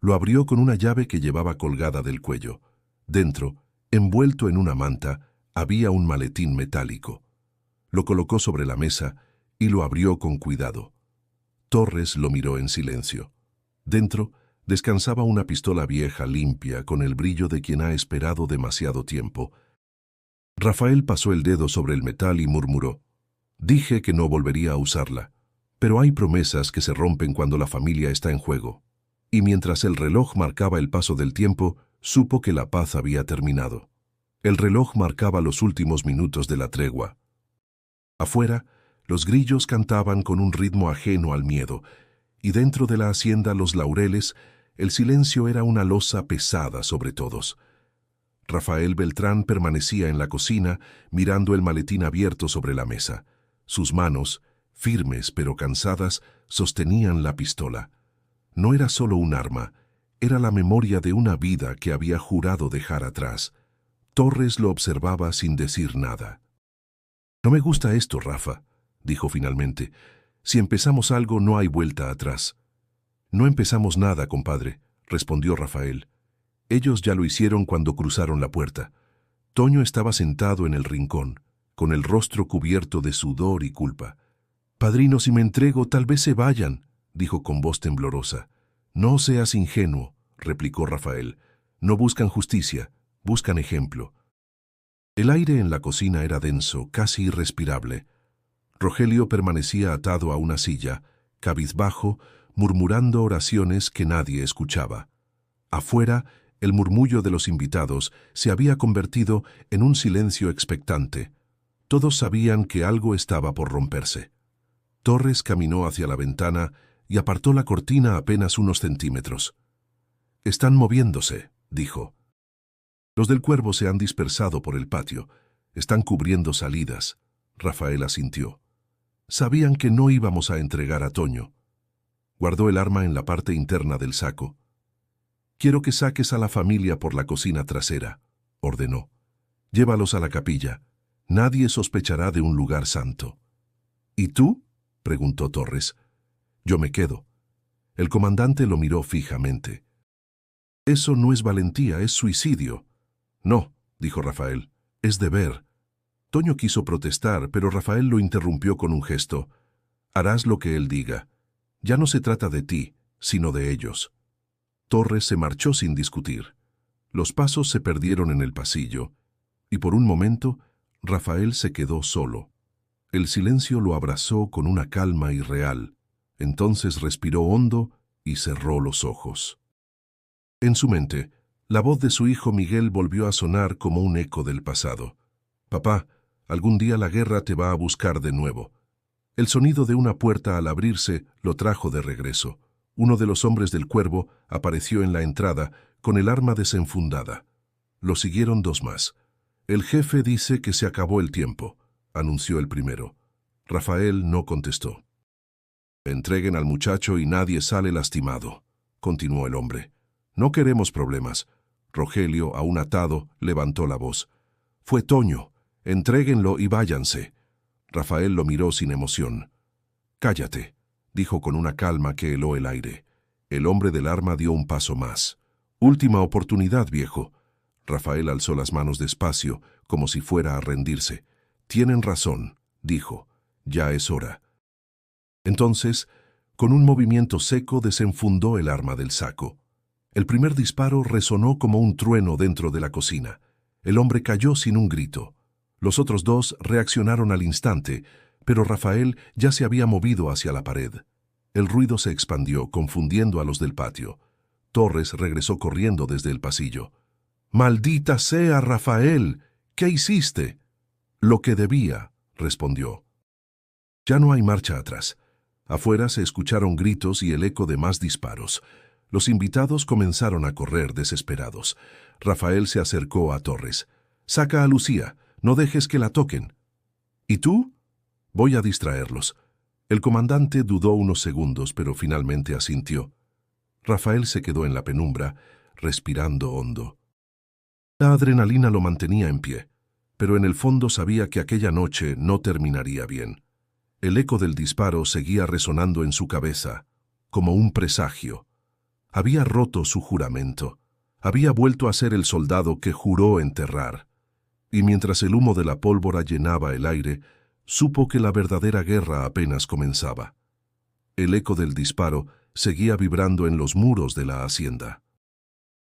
Lo abrió con una llave que llevaba colgada del cuello. Dentro, envuelto en una manta, había un maletín metálico. Lo colocó sobre la mesa y lo abrió con cuidado. Torres lo miró en silencio. Dentro descansaba una pistola vieja limpia con el brillo de quien ha esperado demasiado tiempo. Rafael pasó el dedo sobre el metal y murmuró: «Dije que no volvería a usarla, pero hay promesas que se rompen cuando la familia está en juego». Y mientras el reloj marcaba el paso del tiempo, supo que la paz había terminado. El reloj marcaba los últimos minutos de la tregua. Afuera, los grillos cantaban con un ritmo ajeno al miedo, y dentro de la hacienda Los Laureles, el silencio era una losa pesada sobre todos. Rafael Beltrán permanecía en la cocina, mirando el maletín abierto sobre la mesa. Sus manos, firmes pero cansadas, sostenían la pistola. No era solo un arma, era la memoria de una vida que había jurado dejar atrás. Torres lo observaba sin decir nada. «No me gusta esto, Rafa», dijo finalmente. «Si empezamos algo, no hay vuelta atrás». «No empezamos nada, compadre», respondió Rafael. «Ellos ya lo hicieron cuando cruzaron la puerta». Toño estaba sentado en el rincón, con el rostro cubierto de sudor y culpa. «Padrino, si me entrego, tal vez se vayan», dijo con voz temblorosa. «No seas ingenuo», replicó Rafael. «No buscan justicia, buscan ejemplo». El aire en la cocina era denso, casi irrespirable. Rogelio permanecía atado a una silla, cabizbajo, murmurando oraciones que nadie escuchaba. Afuera, el murmullo de los invitados se había convertido en un silencio expectante. Todos sabían que algo estaba por romperse. Torres caminó hacia la ventana y apartó la cortina apenas unos centímetros. «Están moviéndose», dijo. «Los del Cuervo se han dispersado por el patio. Están cubriendo salidas». Rafael asintió. «Sabían que no íbamos a entregar a Toño». Guardó el arma en la parte interna del saco. «Quiero que saques a la familia por la cocina trasera», ordenó. «Llévalos a la capilla. Nadie sospechará de un lugar santo». «¿Y tú?», preguntó Torres. «Yo me quedo». El comandante lo miró fijamente. «Eso no es valentía, es suicidio». «No», dijo Rafael, «es deber». Toño quiso protestar, pero Rafael lo interrumpió con un gesto. Harás lo que él diga. Ya no se trata de ti, sino de ellos. Torres se marchó sin discutir. Los pasos se perdieron en el pasillo, y por un momento Rafael se quedó solo. El silencio lo abrazó con una calma irreal. Entonces respiró hondo y cerró los ojos. En su mente, la voz de su hijo Miguel volvió a sonar como un eco del pasado. «Papá, algún día la guerra te va a buscar de nuevo». El sonido de una puerta al abrirse lo trajo de regreso. Uno de los hombres del Cuervo apareció en la entrada con el arma desenfundada. Lo siguieron dos más. «El jefe dice que se acabó el tiempo», anunció el primero. Rafael no contestó. «Entreguen al muchacho y nadie sale lastimado», continuó el hombre. «No queremos problemas». Rogelio, aún atado, levantó la voz. «Fue Toño. Entréguenlo y váyanse». Rafael lo miró sin emoción. «Cállate», dijo con una calma que heló el aire. El hombre del arma dio un paso más. «Última oportunidad, viejo». Rafael alzó las manos despacio, como si fuera a rendirse. «Tienen razón», dijo. «Ya es hora». Entonces, con un movimiento seco, desenfundó el arma del saco. El primer disparo resonó como un trueno dentro de la cocina. El hombre cayó sin un grito. Los otros dos reaccionaron al instante, pero Rafael ya se había movido hacia la pared. El ruido se expandió, confundiendo a los del patio. Torres regresó corriendo desde el pasillo. «¡Maldita sea, Rafael! ¿Qué hiciste?» «Lo que debía», respondió. Ya no hay marcha atrás. Afuera se escucharon gritos y el eco de más disparos. Los invitados comenzaron a correr desesperados. Rafael se acercó a Torres. «Saca a Lucía. No dejes que la toquen». «¿Y tú?» «Voy a distraerlos». El comandante dudó unos segundos, pero finalmente asintió. Rafael se quedó en la penumbra, respirando hondo. La adrenalina lo mantenía en pie, pero en el fondo sabía que aquella noche no terminaría bien. El eco del disparo seguía resonando en su cabeza, como un presagio. Había roto su juramento. Había vuelto a ser el soldado que juró enterrar. Y mientras el humo de la pólvora llenaba el aire, supo que la verdadera guerra apenas comenzaba. El eco del disparo seguía vibrando en los muros de la hacienda.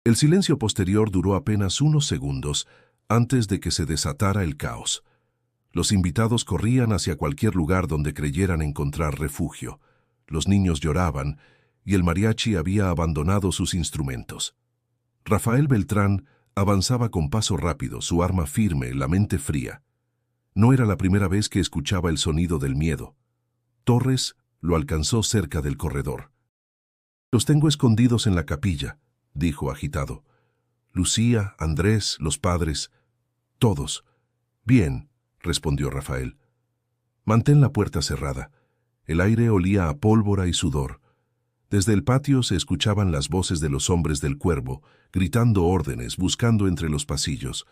El silencio posterior duró apenas unos segundos antes de que se desatara el caos. Los invitados corrían hacia cualquier lugar donde creyeran encontrar refugio. Los niños lloraban y el mariachi había abandonado sus instrumentos. Rafael Beltrán avanzaba con paso rápido, su arma firme, la mente fría. No era la primera vez que escuchaba el sonido del miedo. Torres lo alcanzó cerca del corredor. «Los tengo escondidos en la capilla», dijo agitado. «Lucía, Andrés, los padres, todos». «Bien», respondió Rafael. «Mantén la puerta cerrada». El aire olía a pólvora y sudor. Desde el patio se escuchaban las voces de los hombres del Cuervo, gritando órdenes, buscando entre los pasillos.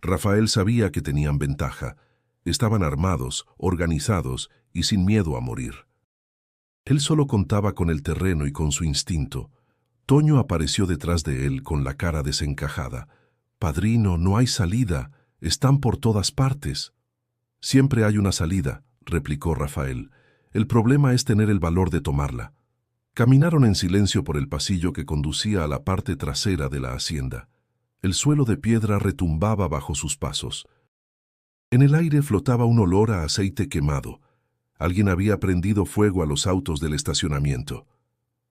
Rafael sabía que tenían ventaja. Estaban armados, organizados y sin miedo a morir. Él solo contaba con el terreno y con su instinto. Toño apareció detrás de él con la cara desencajada. «Padrino, no hay salida. Están por todas partes». «Siempre hay una salida», replicó Rafael. «El problema es tener el valor de tomarla». Caminaron en silencio por el pasillo que conducía a la parte trasera de la hacienda. El suelo de piedra retumbaba bajo sus pasos. En el aire flotaba un olor a aceite quemado. Alguien había prendido fuego a los autos del estacionamiento.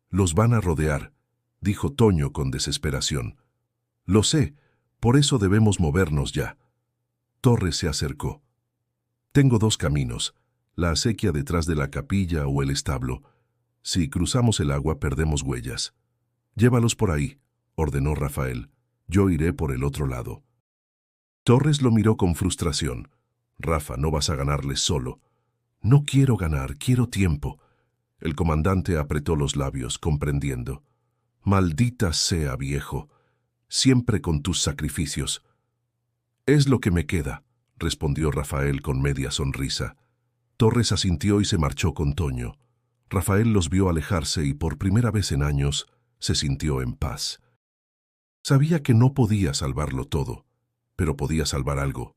«Los van a rodear», dijo Toño con desesperación. «Lo sé, por eso debemos movernos ya». Torres se acercó. «Tengo dos caminos, la acequia detrás de la capilla o el establo. Si cruzamos el agua perdemos huellas». «Llévalos por ahí», ordenó Rafael. «Yo iré por el otro lado». Torres lo miró con frustración. «Rafa, no vas a ganarles solo». «No quiero ganar, quiero tiempo». El comandante apretó los labios, comprendiendo. «Maldita sea, viejo, siempre con tus sacrificios». «Es lo que me queda», respondió Rafael con media sonrisa. Torres asintió y se marchó con Toño. Rafael los vio alejarse y por primera vez en años se sintió en paz. Sabía que no podía salvarlo todo, pero podía salvar algo.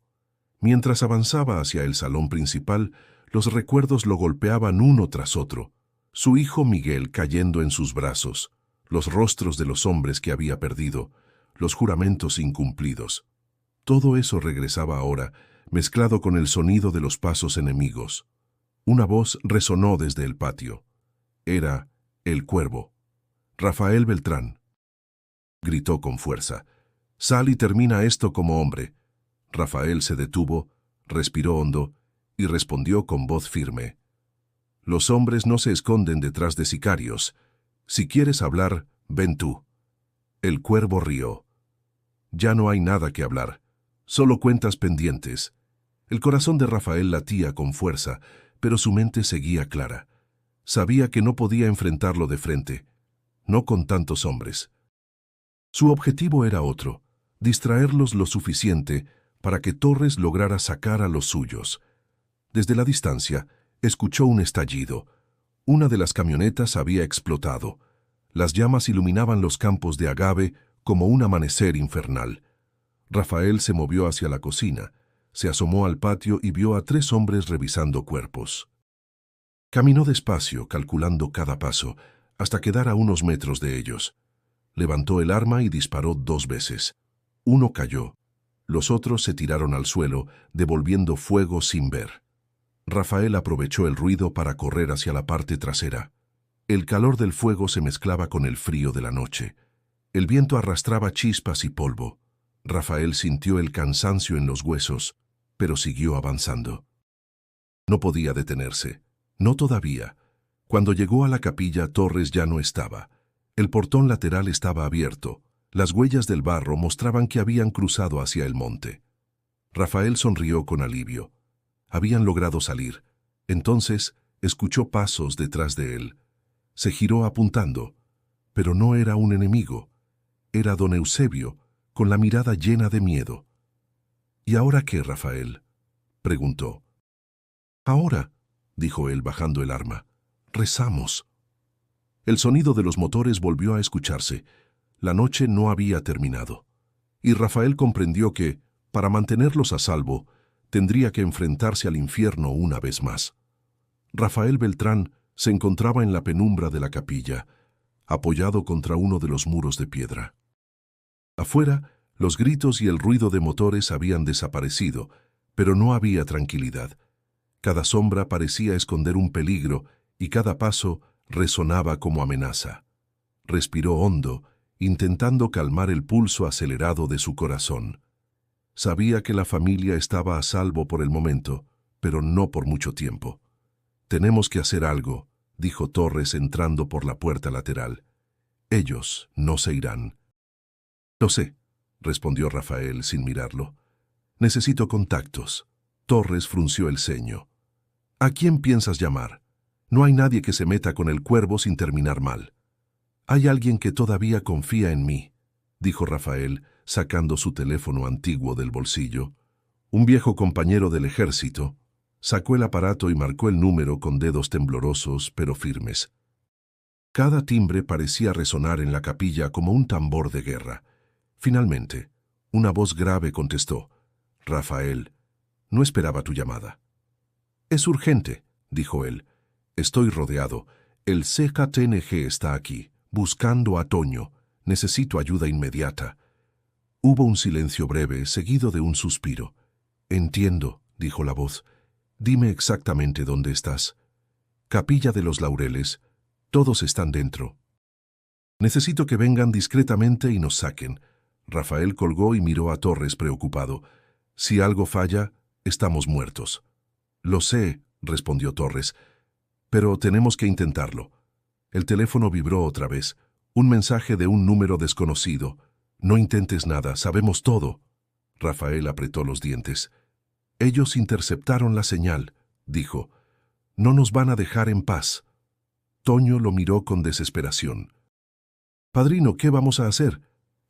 Mientras avanzaba hacia el salón principal, los recuerdos lo golpeaban uno tras otro. Su hijo Miguel cayendo en sus brazos, los rostros de los hombres que había perdido, los juramentos incumplidos. Todo eso regresaba ahora, mezclado con el sonido de los pasos enemigos. Una voz resonó desde el patio. Era el cuervo. Rafael Beltrán. Gritó con fuerza. «Sal y termina esto como hombre». Rafael se detuvo, respiró hondo y respondió con voz firme. «Los hombres no se esconden detrás de sicarios. Si quieres hablar, ven tú». El cuervo rió. «Ya no hay nada que hablar, solo cuentas pendientes». El corazón de Rafael latía con fuerza, pero su mente seguía clara. Sabía que no podía enfrentarlo de frente, no con tantos hombres. Su objetivo era otro, distraerlos lo suficiente para que Torres lograra sacar a los suyos. Desde la distancia, escuchó un estallido. Una de las camionetas había explotado. Las llamas iluminaban los campos de agave como un amanecer infernal. Rafael se movió hacia la cocina, se asomó al patio y vio a 3 hombres revisando cuerpos. Caminó despacio, calculando cada paso, hasta quedar a unos metros de ellos. Levantó el arma y disparó 2 veces. Uno cayó. Los otros se tiraron al suelo, devolviendo fuego sin ver. Rafael aprovechó el ruido para correr hacia la parte trasera. El calor del fuego se mezclaba con el frío de la noche. El viento arrastraba chispas y polvo. Rafael sintió el cansancio en los huesos, pero siguió avanzando. No podía detenerse. No todavía. Cuando llegó a la capilla, Torres ya no estaba. El portón lateral estaba abierto. Las huellas del barro mostraban que habían cruzado hacia el monte. Rafael sonrió con alivio. Habían logrado salir. Entonces escuchó pasos detrás de él. Se giró apuntando. Pero no era un enemigo. Era don Eusebio, con la mirada llena de miedo. «¿Y ahora qué, Rafael?», preguntó. «Ahora», dijo él bajando el arma, «rezamos». El sonido de los motores volvió a escucharse. La noche no había terminado. Y Rafael comprendió que, para mantenerlos a salvo, tendría que enfrentarse al infierno una vez más. Rafael Beltrán se encontraba en la penumbra de la capilla, apoyado contra uno de los muros de piedra. Afuera, los gritos y el ruido de motores habían desaparecido, pero no había tranquilidad. Cada sombra parecía esconder un peligro y cada paso resonaba como amenaza. Respiró hondo, intentando calmar el pulso acelerado de su corazón. Sabía que la familia estaba a salvo por el momento, pero no por mucho tiempo. «Tenemos que hacer algo», dijo Torres entrando por la puerta lateral. «Ellos no se irán». «Lo sé», respondió Rafael sin mirarlo. «Necesito contactos». Torres frunció el ceño. «¿A quién piensas llamar? No hay nadie que se meta con el cuervo sin terminar mal». «Hay alguien que todavía confía en mí», dijo Rafael, sacando su teléfono antiguo del bolsillo. Un viejo compañero del ejército. Sacó el aparato y marcó el número con dedos temblorosos pero firmes. Cada timbre parecía resonar en la capilla como un tambor de guerra. Finalmente, una voz grave contestó. «Rafael, no esperaba tu llamada». «Es urgente», dijo él. «Estoy rodeado. El CKTNG está aquí, buscando a Toño. Necesito ayuda inmediata». Hubo un silencio breve, seguido de un suspiro. «Entiendo», dijo la voz. «Dime exactamente dónde estás». «Capilla de los Laureles. Todos están dentro». «Necesito que vengan discretamente y nos saquen». Rafael colgó y miró a Torres preocupado. «Si algo falla, estamos muertos». «Lo sé», respondió Torres, «pero tenemos que intentarlo». El teléfono vibró otra vez. Un mensaje de un número desconocido. «No intentes nada, sabemos todo». Rafael apretó los dientes. «Ellos interceptaron la señal», dijo. «No nos van a dejar en paz». Toño lo miró con desesperación. «Padrino, ¿qué vamos a hacer?»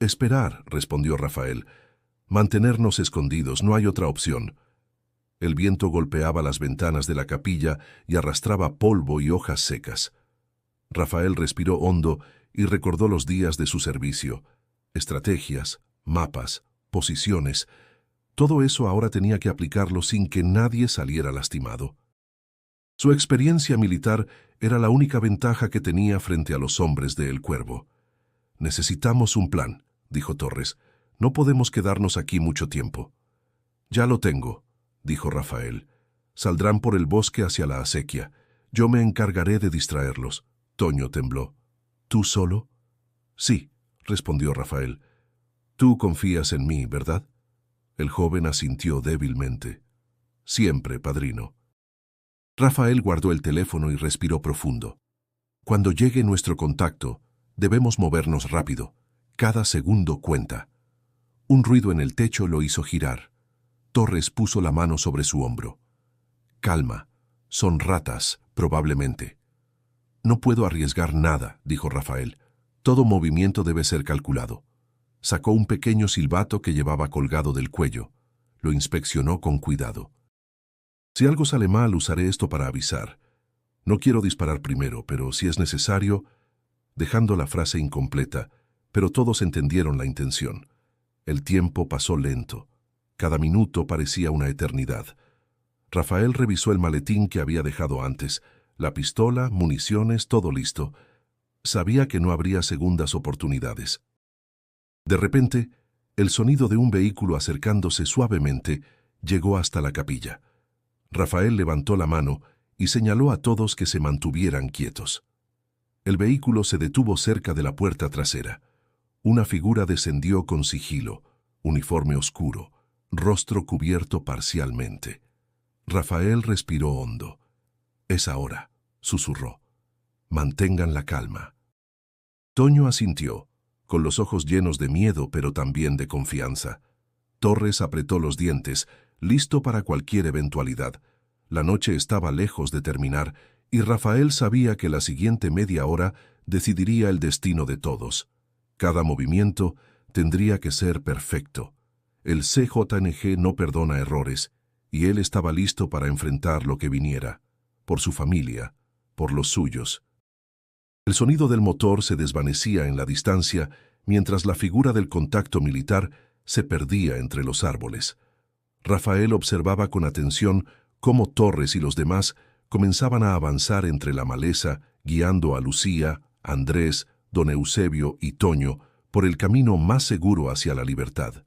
«Esperar», respondió Rafael. «Mantenernos escondidos, no hay otra opción». El viento golpeaba las ventanas de la capilla y arrastraba polvo y hojas secas. Rafael respiró hondo y recordó los días de su servicio. Estrategias, mapas, posiciones. Todo eso ahora tenía que aplicarlo sin que nadie saliera lastimado. Su experiencia militar era la única ventaja que tenía frente a los hombres de El Cuervo. «Necesitamos un plan», dijo Torres. «No podemos quedarnos aquí mucho tiempo». «Ya lo tengo», dijo Rafael. «Saldrán por el bosque hacia la acequia. Yo me encargaré de distraerlos». Toño tembló. «¿Tú solo?» «Sí», respondió Rafael. «Tú confías en mí, ¿verdad?» El joven asintió débilmente. «Siempre, padrino». Rafael guardó el teléfono y respiró profundo. «Cuando llegue nuestro contacto, debemos movernos rápido. Cada segundo cuenta». Un ruido en el techo lo hizo girar. Torres puso la mano sobre su hombro. «Calma. Son ratas, probablemente». «No puedo arriesgar nada», dijo Rafael. «Todo movimiento debe ser calculado». Sacó un pequeño silbato que llevaba colgado del cuello. Lo inspeccionó con cuidado. «Si algo sale mal, usaré esto para avisar. No quiero disparar primero, pero si es necesario...» Dejando la frase incompleta, pero todos entendieron la intención. El tiempo pasó lento. Cada minuto parecía una eternidad. Rafael revisó el maletín que había dejado antes. La pistola, municiones, todo listo. Sabía que no habría segundas oportunidades. De repente, el sonido de un vehículo acercándose suavemente llegó hasta la capilla. Rafael levantó la mano y señaló a todos que se mantuvieran quietos. El vehículo se detuvo cerca de la puerta trasera. Una figura descendió con sigilo, uniforme oscuro, rostro cubierto parcialmente. Rafael respiró hondo. «Es ahora», susurró. «Mantengan la calma». Toño asintió, con los ojos llenos de miedo pero también de confianza. Torres apretó los dientes, listo para cualquier eventualidad. La noche estaba lejos de terminar y Rafael sabía que la siguiente media hora decidiría el destino de todos. Cada movimiento tendría que ser perfecto. El CJNG no perdona errores, y él estaba listo para enfrentar lo que viniera, por su familia, por los suyos. El sonido del motor se desvanecía en la distancia mientras la figura del contacto militar se perdía entre los árboles. Rafael observaba con atención cómo Torres y los demás comenzaban a avanzar entre la maleza, guiando a Lucía, Andrés, don Eusebio y Toño por el camino más seguro hacia la libertad.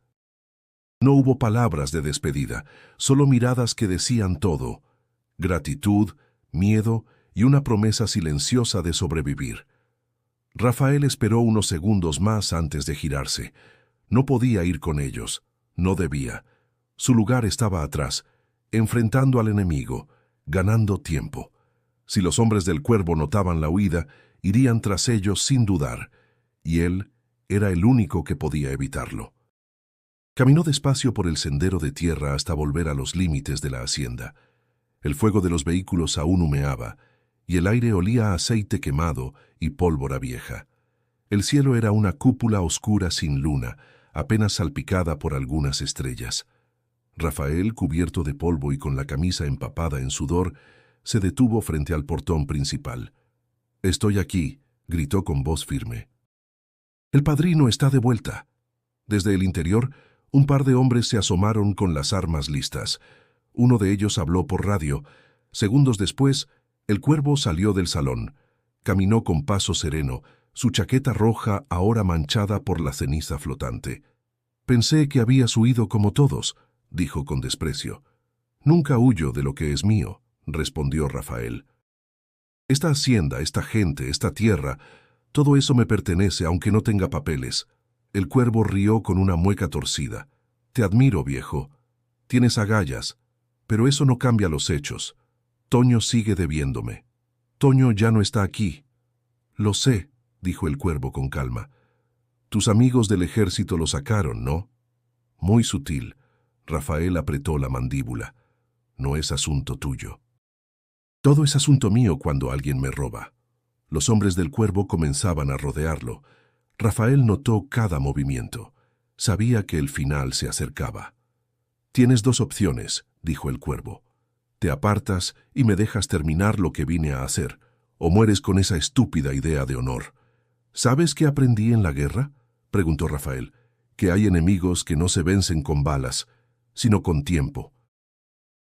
No hubo palabras de despedida, solo miradas que decían todo: gratitud, miedo y una promesa silenciosa de sobrevivir. Rafael esperó unos segundos más antes de girarse. No podía ir con ellos, no debía. Su lugar estaba atrás, enfrentando al enemigo, ganando tiempo. Si los hombres del Cuervo notaban la huida, irían tras ellos sin dudar, y él era el único que podía evitarlo. Caminó despacio por el sendero de tierra hasta volver a los límites de la hacienda. El fuego de los vehículos aún humeaba, y el aire olía a aceite quemado y pólvora vieja. El cielo era una cúpula oscura sin luna, apenas salpicada por algunas estrellas. Rafael, cubierto de polvo y con la camisa empapada en sudor, se detuvo frente al portón principal. «Estoy aquí», gritó con voz firme. «El padrino está de vuelta». Desde el interior, un par de hombres se asomaron con las armas listas. Uno de ellos habló por radio. Segundos después, el Cuervo salió del salón. Caminó con paso sereno, su chaqueta roja ahora manchada por la ceniza flotante. «Pensé que habías huido como todos», dijo con desprecio. «Nunca huyo de lo que es mío», respondió Rafael. «Esta hacienda, esta gente, esta tierra, todo eso me pertenece aunque no tenga papeles». El Cuervo rió con una mueca torcida. «Te admiro, viejo. Tienes agallas, pero eso no cambia los hechos. Toño sigue debiéndome. Toño ya no está aquí». «Lo sé», dijo el Cuervo con calma. «Tus amigos del ejército lo sacaron, ¿no?» «Muy sutil». Rafael apretó la mandíbula. «No es asunto tuyo». «Todo es asunto mío cuando alguien me roba». Los hombres del Cuervo comenzaban a rodearlo. Rafael notó cada movimiento. Sabía que el final se acercaba. «Tienes dos opciones», dijo el Cuervo. «Te apartas y me dejas terminar lo que vine a hacer, o mueres con esa estúpida idea de honor». «¿Sabes qué aprendí en la guerra?», preguntó Rafael. «Que hay enemigos que no se vencen con balas. sino con tiempo.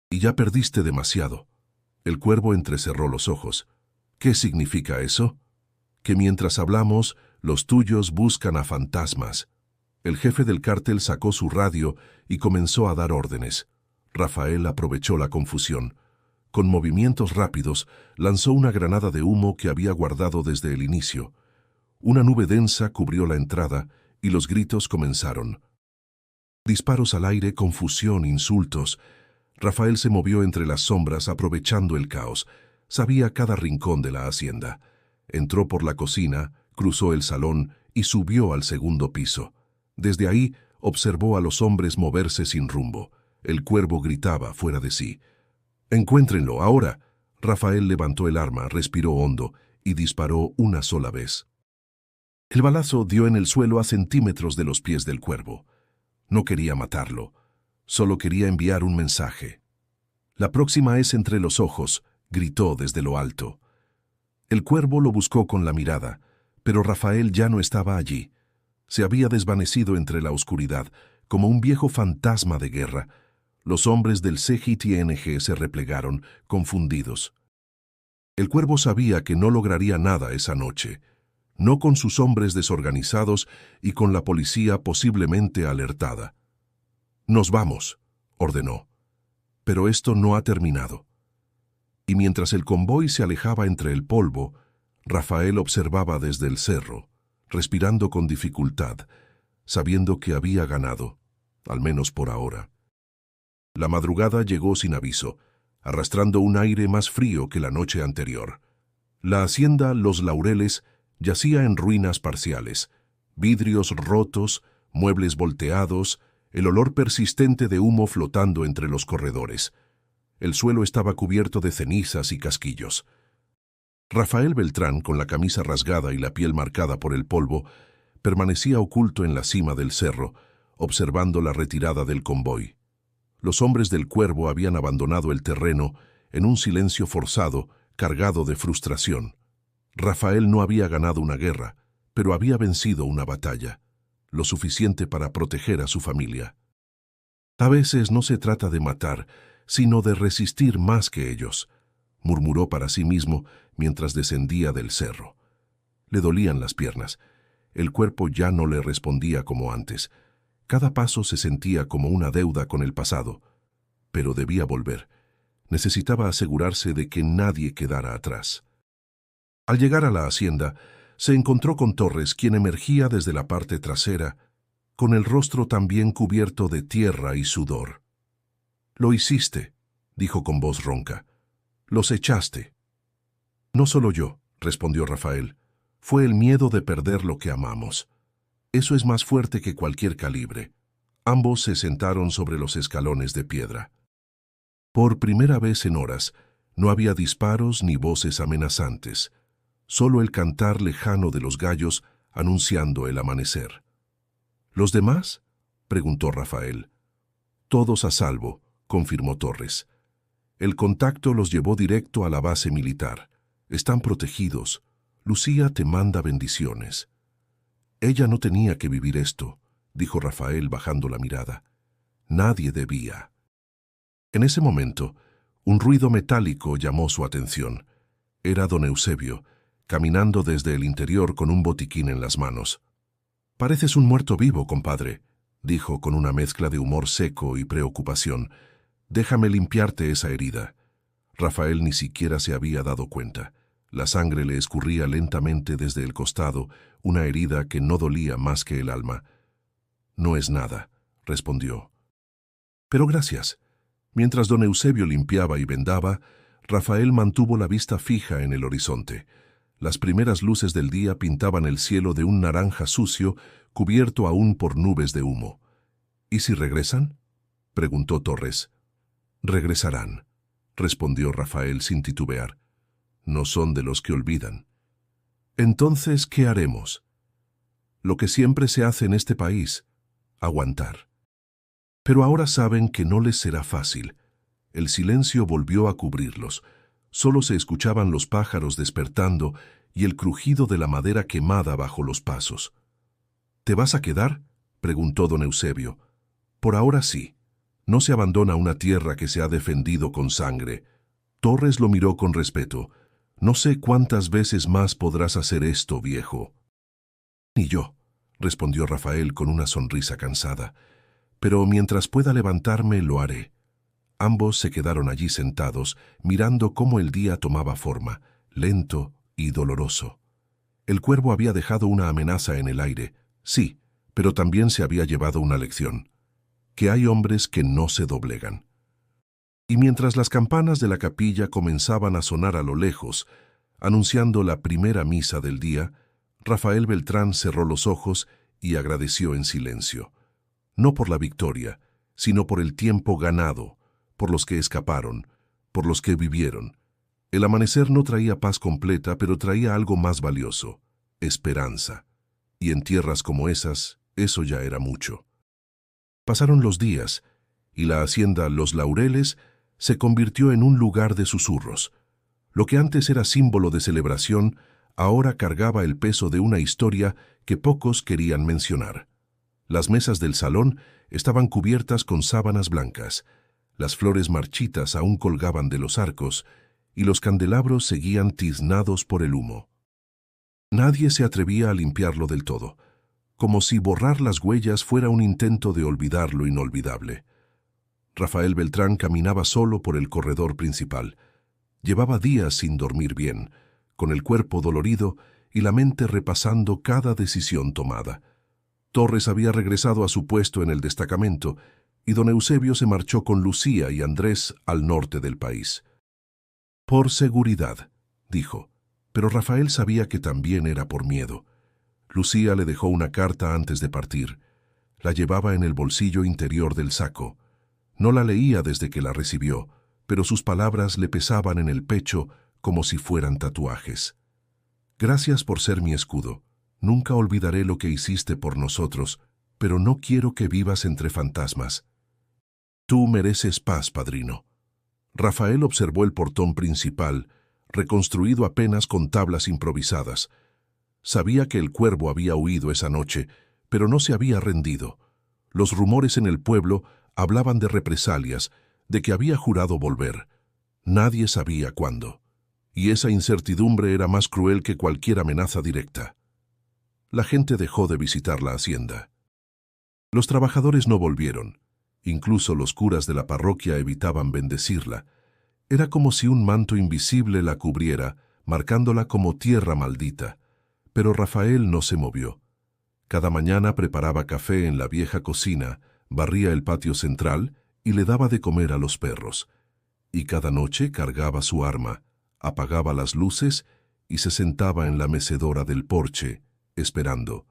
Y ya perdiste demasiado. El cuervo entrecerró los ojos. ¿Qué significa eso? Que mientras hablamos, los tuyos buscan a fantasmas. El jefe del cártel sacó su radio y comenzó a dar órdenes. Rafael aprovechó la confusión. Con movimientos rápidos, lanzó una granada de humo que había guardado desde el inicio. Una nube densa cubrió la entrada y los gritos comenzaron. Disparos al aire, confusión, insultos. Rafael se movió entre las sombras aprovechando el caos. Sabía cada rincón de la hacienda. Entró por la cocina, cruzó el salón y subió al segundo piso. Desde ahí observó a los hombres moverse sin rumbo. El cuervo gritaba fuera de sí. «¡Encuéntrenlo, ahora!». Rafael levantó el arma, respiró hondo y disparó una sola vez. El balazo dio en el suelo a centímetros de los pies del cuervo. No quería matarlo, solo quería enviar un mensaje. «La próxima es entre los ojos», gritó desde lo alto. El cuervo lo buscó con la mirada, pero Rafael ya no estaba allí. Se había desvanecido entre la oscuridad, como un viejo fantasma de guerra. Los hombres del CGTNG se replegaron, confundidos. El cuervo sabía que no lograría nada esa noche, no con sus hombres desorganizados y con la policía posiblemente alertada. «Nos vamos», ordenó. Pero esto no ha terminado. Y mientras el convoy se alejaba entre el polvo, Rafael observaba desde el cerro, respirando con dificultad, sabiendo que había ganado, al menos por ahora. La madrugada llegó sin aviso, arrastrando un aire más frío que la noche anterior. La hacienda Los Laureles yacía en ruinas parciales, vidrios rotos, muebles volteados, el olor persistente de humo flotando entre los corredores. El suelo estaba cubierto de cenizas y casquillos. Rafael Beltrán, con la camisa rasgada y la piel marcada por el polvo, permanecía oculto en la cima del cerro, observando la retirada del convoy. Los hombres del cuervo habían abandonado el terreno en un silencio forzado, cargado de frustración. Rafael no había ganado una guerra, pero había vencido una batalla, lo suficiente para proteger a su familia. A veces no se trata de matar, sino de resistir más que ellos, murmuró para sí mismo mientras descendía del cerro. Le dolían las piernas. El cuerpo ya no le respondía como antes. Cada paso se sentía como una deuda con el pasado, pero debía volver. Necesitaba asegurarse de que nadie quedara atrás. Al llegar a la hacienda, se encontró con Torres, quien emergía desde la parte trasera, con el rostro también cubierto de tierra y sudor. «Lo hiciste», dijo con voz ronca. «Los echaste». «No solo yo», respondió Rafael. «Fue el miedo de perder lo que amamos. Eso es más fuerte que cualquier calibre». Ambos se sentaron sobre los escalones de piedra. Por primera vez en horas, no había disparos ni voces amenazantes, solo el cantar lejano de los gallos anunciando el amanecer. «¿Los demás?», preguntó Rafael. «Todos a salvo», confirmó Torres. «El contacto los llevó directo a la base militar. Están protegidos. Lucía te manda bendiciones». «Ella no tenía que vivir esto», dijo Rafael bajando la mirada. «Nadie debía». En ese momento, un ruido metálico llamó su atención. Era don Eusebio, caminando desde el interior con un botiquín en las manos. «Pareces un muerto vivo, compadre», dijo con una mezcla de humor seco y preocupación. «Déjame limpiarte esa herida». Rafael ni siquiera se había dado cuenta. La sangre le escurría lentamente desde el costado, una herida que no dolía más que el alma. «No es nada», respondió. «Pero gracias». Mientras don Eusebio limpiaba y vendaba, Rafael mantuvo la vista fija en el horizonte. Las primeras luces del día pintaban el cielo de un naranja sucio, cubierto aún por nubes de humo. «¿Y si regresan?», preguntó Torres. «Regresarán», respondió Rafael sin titubear. «No son de los que olvidan». «Entonces, ¿qué haremos?». «Lo que siempre se hace en este país, aguantar». Pero ahora saben que no les será fácil. El silencio volvió a cubrirlos. Solo se escuchaban los pájaros despertando y el crujido de la madera quemada bajo los pasos. «¿Te vas a quedar?», preguntó don Eusebio. «Por ahora sí. No se abandona una tierra que se ha defendido con sangre. Torres lo miró con respeto. No sé cuántas veces más podrás hacer esto, viejo. Ni yo, respondió Rafael con una sonrisa cansada. Pero mientras pueda levantarme, lo haré. Ambos se quedaron allí sentados, mirando cómo el día tomaba forma, lento y doloroso. El cuervo había dejado una amenaza en el aire, sí, pero también se había llevado una lección. Que hay hombres que no se doblegan. Y mientras las campanas de la capilla comenzaban a sonar a lo lejos, anunciando la primera misa del día, Rafael Beltrán cerró los ojos y agradeció en silencio. No por la victoria, sino por el tiempo ganado, por los que escaparon, por los que vivieron. El amanecer no traía paz completa, pero traía algo más valioso, esperanza. Y en tierras como esas, eso ya era mucho. Pasaron los días, y la hacienda Los Laureles se convirtió en un lugar de susurros. Lo que antes era símbolo de celebración, ahora cargaba el peso de una historia que pocos querían mencionar. Las mesas del salón estaban cubiertas con sábanas blancas, las flores marchitas aún colgaban de los arcos, y los candelabros seguían tiznados por el humo. Nadie se atrevía a limpiarlo del todo, como si borrar las huellas fuera un intento de olvidar lo inolvidable. Rafael Beltrán caminaba solo por el corredor principal. Llevaba días sin dormir bien, con el cuerpo dolorido y la mente repasando cada decisión tomada. Torres había regresado a su puesto en el destacamento, y don Eusebio se marchó con Lucía y Andrés al norte del país. Por seguridad, dijo, pero Rafael sabía que también era por miedo. Lucía le dejó una carta antes de partir. La llevaba en el bolsillo interior del saco. No la leía desde que la recibió, pero sus palabras le pesaban en el pecho como si fueran tatuajes. Gracias por ser mi escudo. Nunca olvidaré lo que hiciste por nosotros, pero no quiero que vivas entre fantasmas. Tú mereces paz, padrino. Rafael observó el portón principal, reconstruido apenas con tablas improvisadas. Sabía que el cuervo había huido esa noche, pero no se había rendido. Los rumores en el pueblo hablaban de represalias, de que había jurado volver. Nadie sabía cuándo. Y esa incertidumbre era más cruel que cualquier amenaza directa. La gente dejó de visitar la hacienda. Los trabajadores no volvieron. Incluso los curas de la parroquia evitaban bendecirla. Era como si un manto invisible la cubriera, marcándola como tierra maldita. Pero Rafael no se movió. Cada mañana preparaba café en la vieja cocina, barría el patio central y le daba de comer a los perros. Y cada noche cargaba su arma, apagaba las luces y se sentaba en la mecedora del porche, esperando.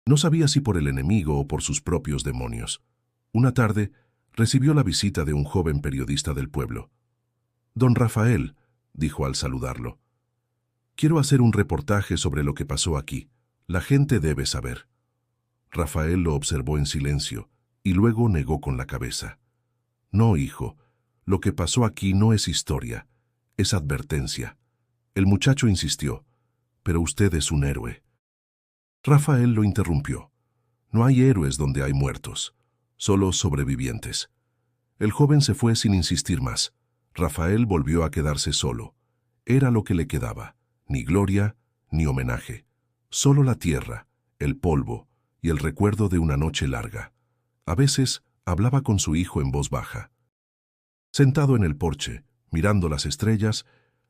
No sabía si por el enemigo o por sus propios demonios. Una tarde recibió la visita de un joven periodista del pueblo. «Don Rafael», dijo al saludarlo, «quiero hacer un reportaje sobre lo que pasó aquí. La gente debe saber». Rafael lo observó en silencio y luego negó con la cabeza. «No, hijo, lo que pasó aquí no es historia, es advertencia». El muchacho insistió, «pero usted es un héroe». Rafael lo interrumpió. «No hay héroes donde hay muertos, solo sobrevivientes». El joven se fue sin insistir más. Rafael volvió a quedarse solo. Era lo que le quedaba, ni gloria ni homenaje, solo la tierra, el polvo y el recuerdo de una noche larga. A veces hablaba con su hijo en voz baja. Sentado en el porche, mirando las estrellas,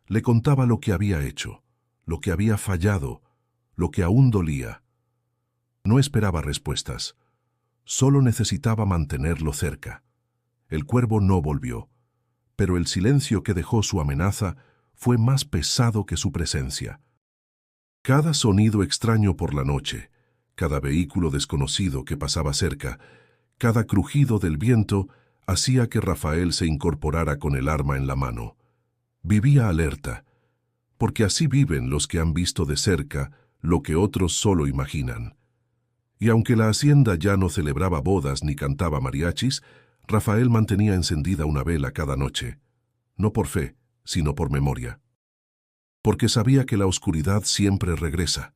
le contaba lo que había hecho, lo que había fallado, lo que aún dolía. No esperaba respuestas. Solo necesitaba mantenerlo cerca. El cuervo no volvió, pero el silencio que dejó su amenaza fue más pesado que su presencia. Cada sonido extraño por la noche, cada vehículo desconocido que pasaba cerca, cada crujido del viento hacía que Rafael se incorporara con el arma en la mano. Vivía alerta, porque así viven los que han visto de cerca lo que otros solo imaginan. Y aunque la hacienda ya no celebraba bodas ni cantaba mariachis, Rafael mantenía encendida una vela cada noche, no por fe, sino por memoria. Porque sabía que la oscuridad siempre regresa,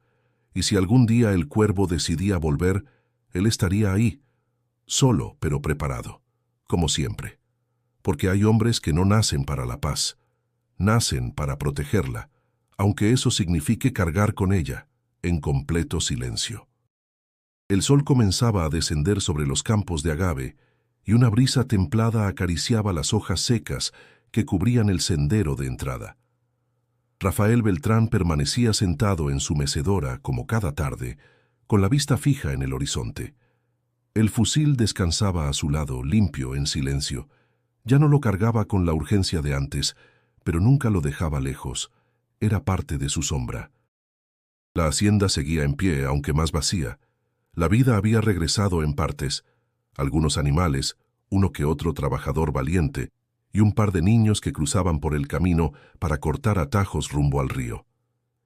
y si algún día el cuervo decidía volver, él estaría ahí, solo pero preparado, como siempre. Porque hay hombres que no nacen para la paz, nacen para protegerla, aunque eso signifique cargar con ella, en completo silencio. El sol comenzaba a descender sobre los campos de agave y una brisa templada acariciaba las hojas secas que cubrían el sendero de entrada. Rafael Beltrán permanecía sentado en su mecedora, como cada tarde, con la vista fija en el horizonte. El fusil descansaba a su lado, limpio, en silencio. Ya no lo cargaba con la urgencia de antes, pero nunca lo dejaba lejos. Era parte de su sombra. La hacienda seguía en pie, aunque más vacía. La vida había regresado en partes. Algunos animales, uno que otro trabajador valiente, y un par de niños que cruzaban por el camino para cortar atajos rumbo al río.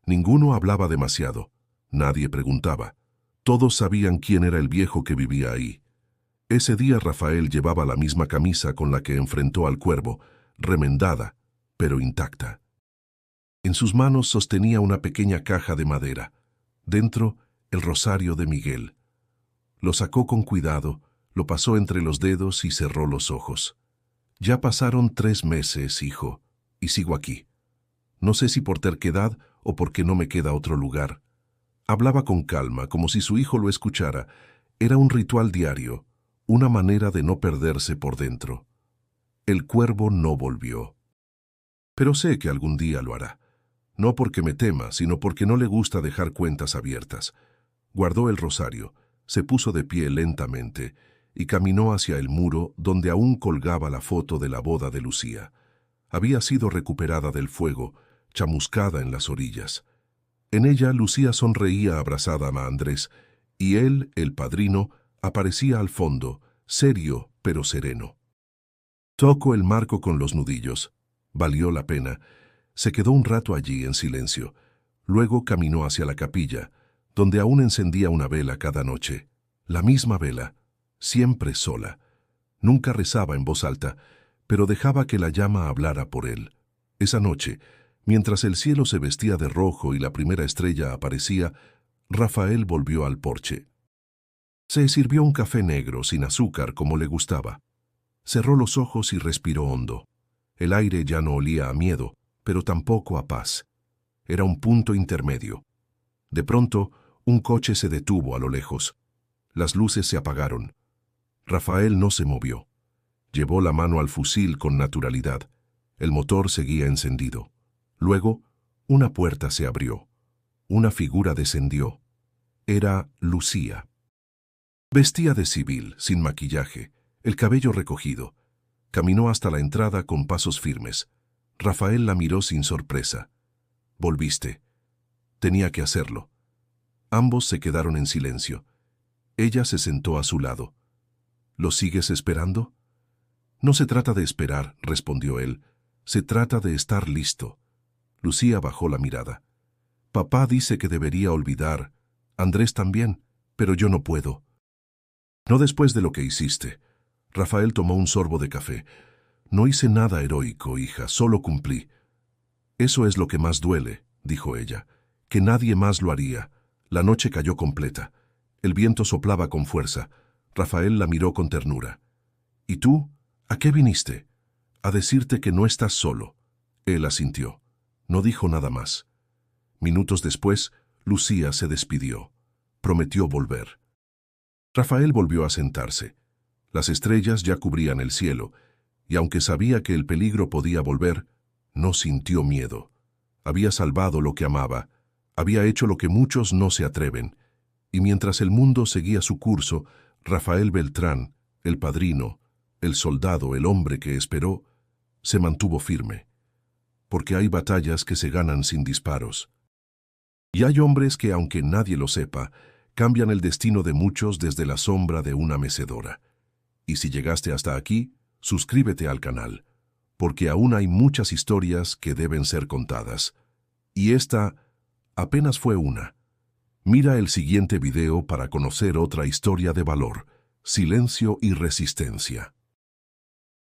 Ninguno hablaba demasiado. Nadie preguntaba. Todos sabían quién era el viejo que vivía ahí. Ese día Rafael llevaba la misma camisa con la que enfrentó al cuervo, remendada, pero intacta. En sus manos sostenía una pequeña caja de madera. Dentro, el rosario de Miguel. Lo sacó con cuidado, lo pasó entre los dedos y cerró los ojos. Ya pasaron 3 meses, hijo, y sigo aquí. No sé si por terquedad o porque no me queda otro lugar. Hablaba con calma, como si su hijo lo escuchara. Era un ritual diario, una manera de no perderse por dentro. El cuervo no volvió. Pero sé que algún día lo hará. No porque me tema, sino porque no le gusta dejar cuentas abiertas. Guardó el rosario, se puso de pie lentamente y caminó hacia el muro donde aún colgaba la foto de la boda de Lucía. Había sido recuperada del fuego, chamuscada en las orillas. En ella Lucía sonreía abrazada a Andrés, y él, el padrino, aparecía al fondo, serio pero sereno. Tocó el marco con los nudillos. Valió la pena. Se quedó un rato allí en silencio. Luego caminó hacia la capilla, donde aún encendía una vela cada noche. La misma vela, siempre sola. Nunca rezaba en voz alta, pero dejaba que la llama hablara por él. Esa noche, mientras el cielo se vestía de rojo y la primera estrella aparecía, Rafael volvió al porche. Se sirvió un café negro, sin azúcar, como le gustaba. Cerró los ojos y respiró hondo. El aire ya no olía a miedo, pero tampoco a paz. Era un punto intermedio. De pronto, un coche se detuvo a lo lejos. Las luces se apagaron. Rafael no se movió. Llevó la mano al fusil con naturalidad. El motor seguía encendido. Luego, una puerta se abrió. Una figura descendió. Era Lucía. Vestía de civil, sin maquillaje, el cabello recogido. Caminó hasta la entrada con pasos firmes. Rafael la miró sin sorpresa. «Volviste». Tenía que hacerlo. Ambos se quedaron en silencio. Ella se sentó a su lado. «¿Lo sigues esperando?» «No se trata de esperar», respondió él. «Se trata de estar listo». Lucía bajó la mirada. «Papá dice que debería olvidar. Andrés también, pero yo no puedo». «No después de lo que hiciste». Rafael tomó un sorbo de café. «No hice nada heroico, hija, solo cumplí». «Eso es lo que más duele», dijo ella, «que nadie más lo haría». La noche cayó completa. El viento soplaba con fuerza. Rafael la miró con ternura. «¿Y tú? ¿A qué viniste?» «A decirte que no estás solo». Él asintió. No dijo nada más. Minutos después, Lucía se despidió. Prometió volver. Rafael volvió a sentarse. Las estrellas ya cubrían el cielo, y aunque sabía que el peligro podía volver, no sintió miedo. Había salvado lo que amaba, había hecho lo que muchos no se atreven, y mientras el mundo seguía su curso, Rafael Beltrán, el padrino, el soldado, el hombre que esperó, se mantuvo firme. Porque hay batallas que se ganan sin disparos. Y hay hombres que, aunque nadie lo sepa, cambian el destino de muchos desde la sombra de una mecedora. Y si llegaste hasta aquí, suscríbete al canal, porque aún hay muchas historias que deben ser contadas. Y esta apenas fue una. Mira el siguiente video para conocer otra historia de valor, silencio y resistencia.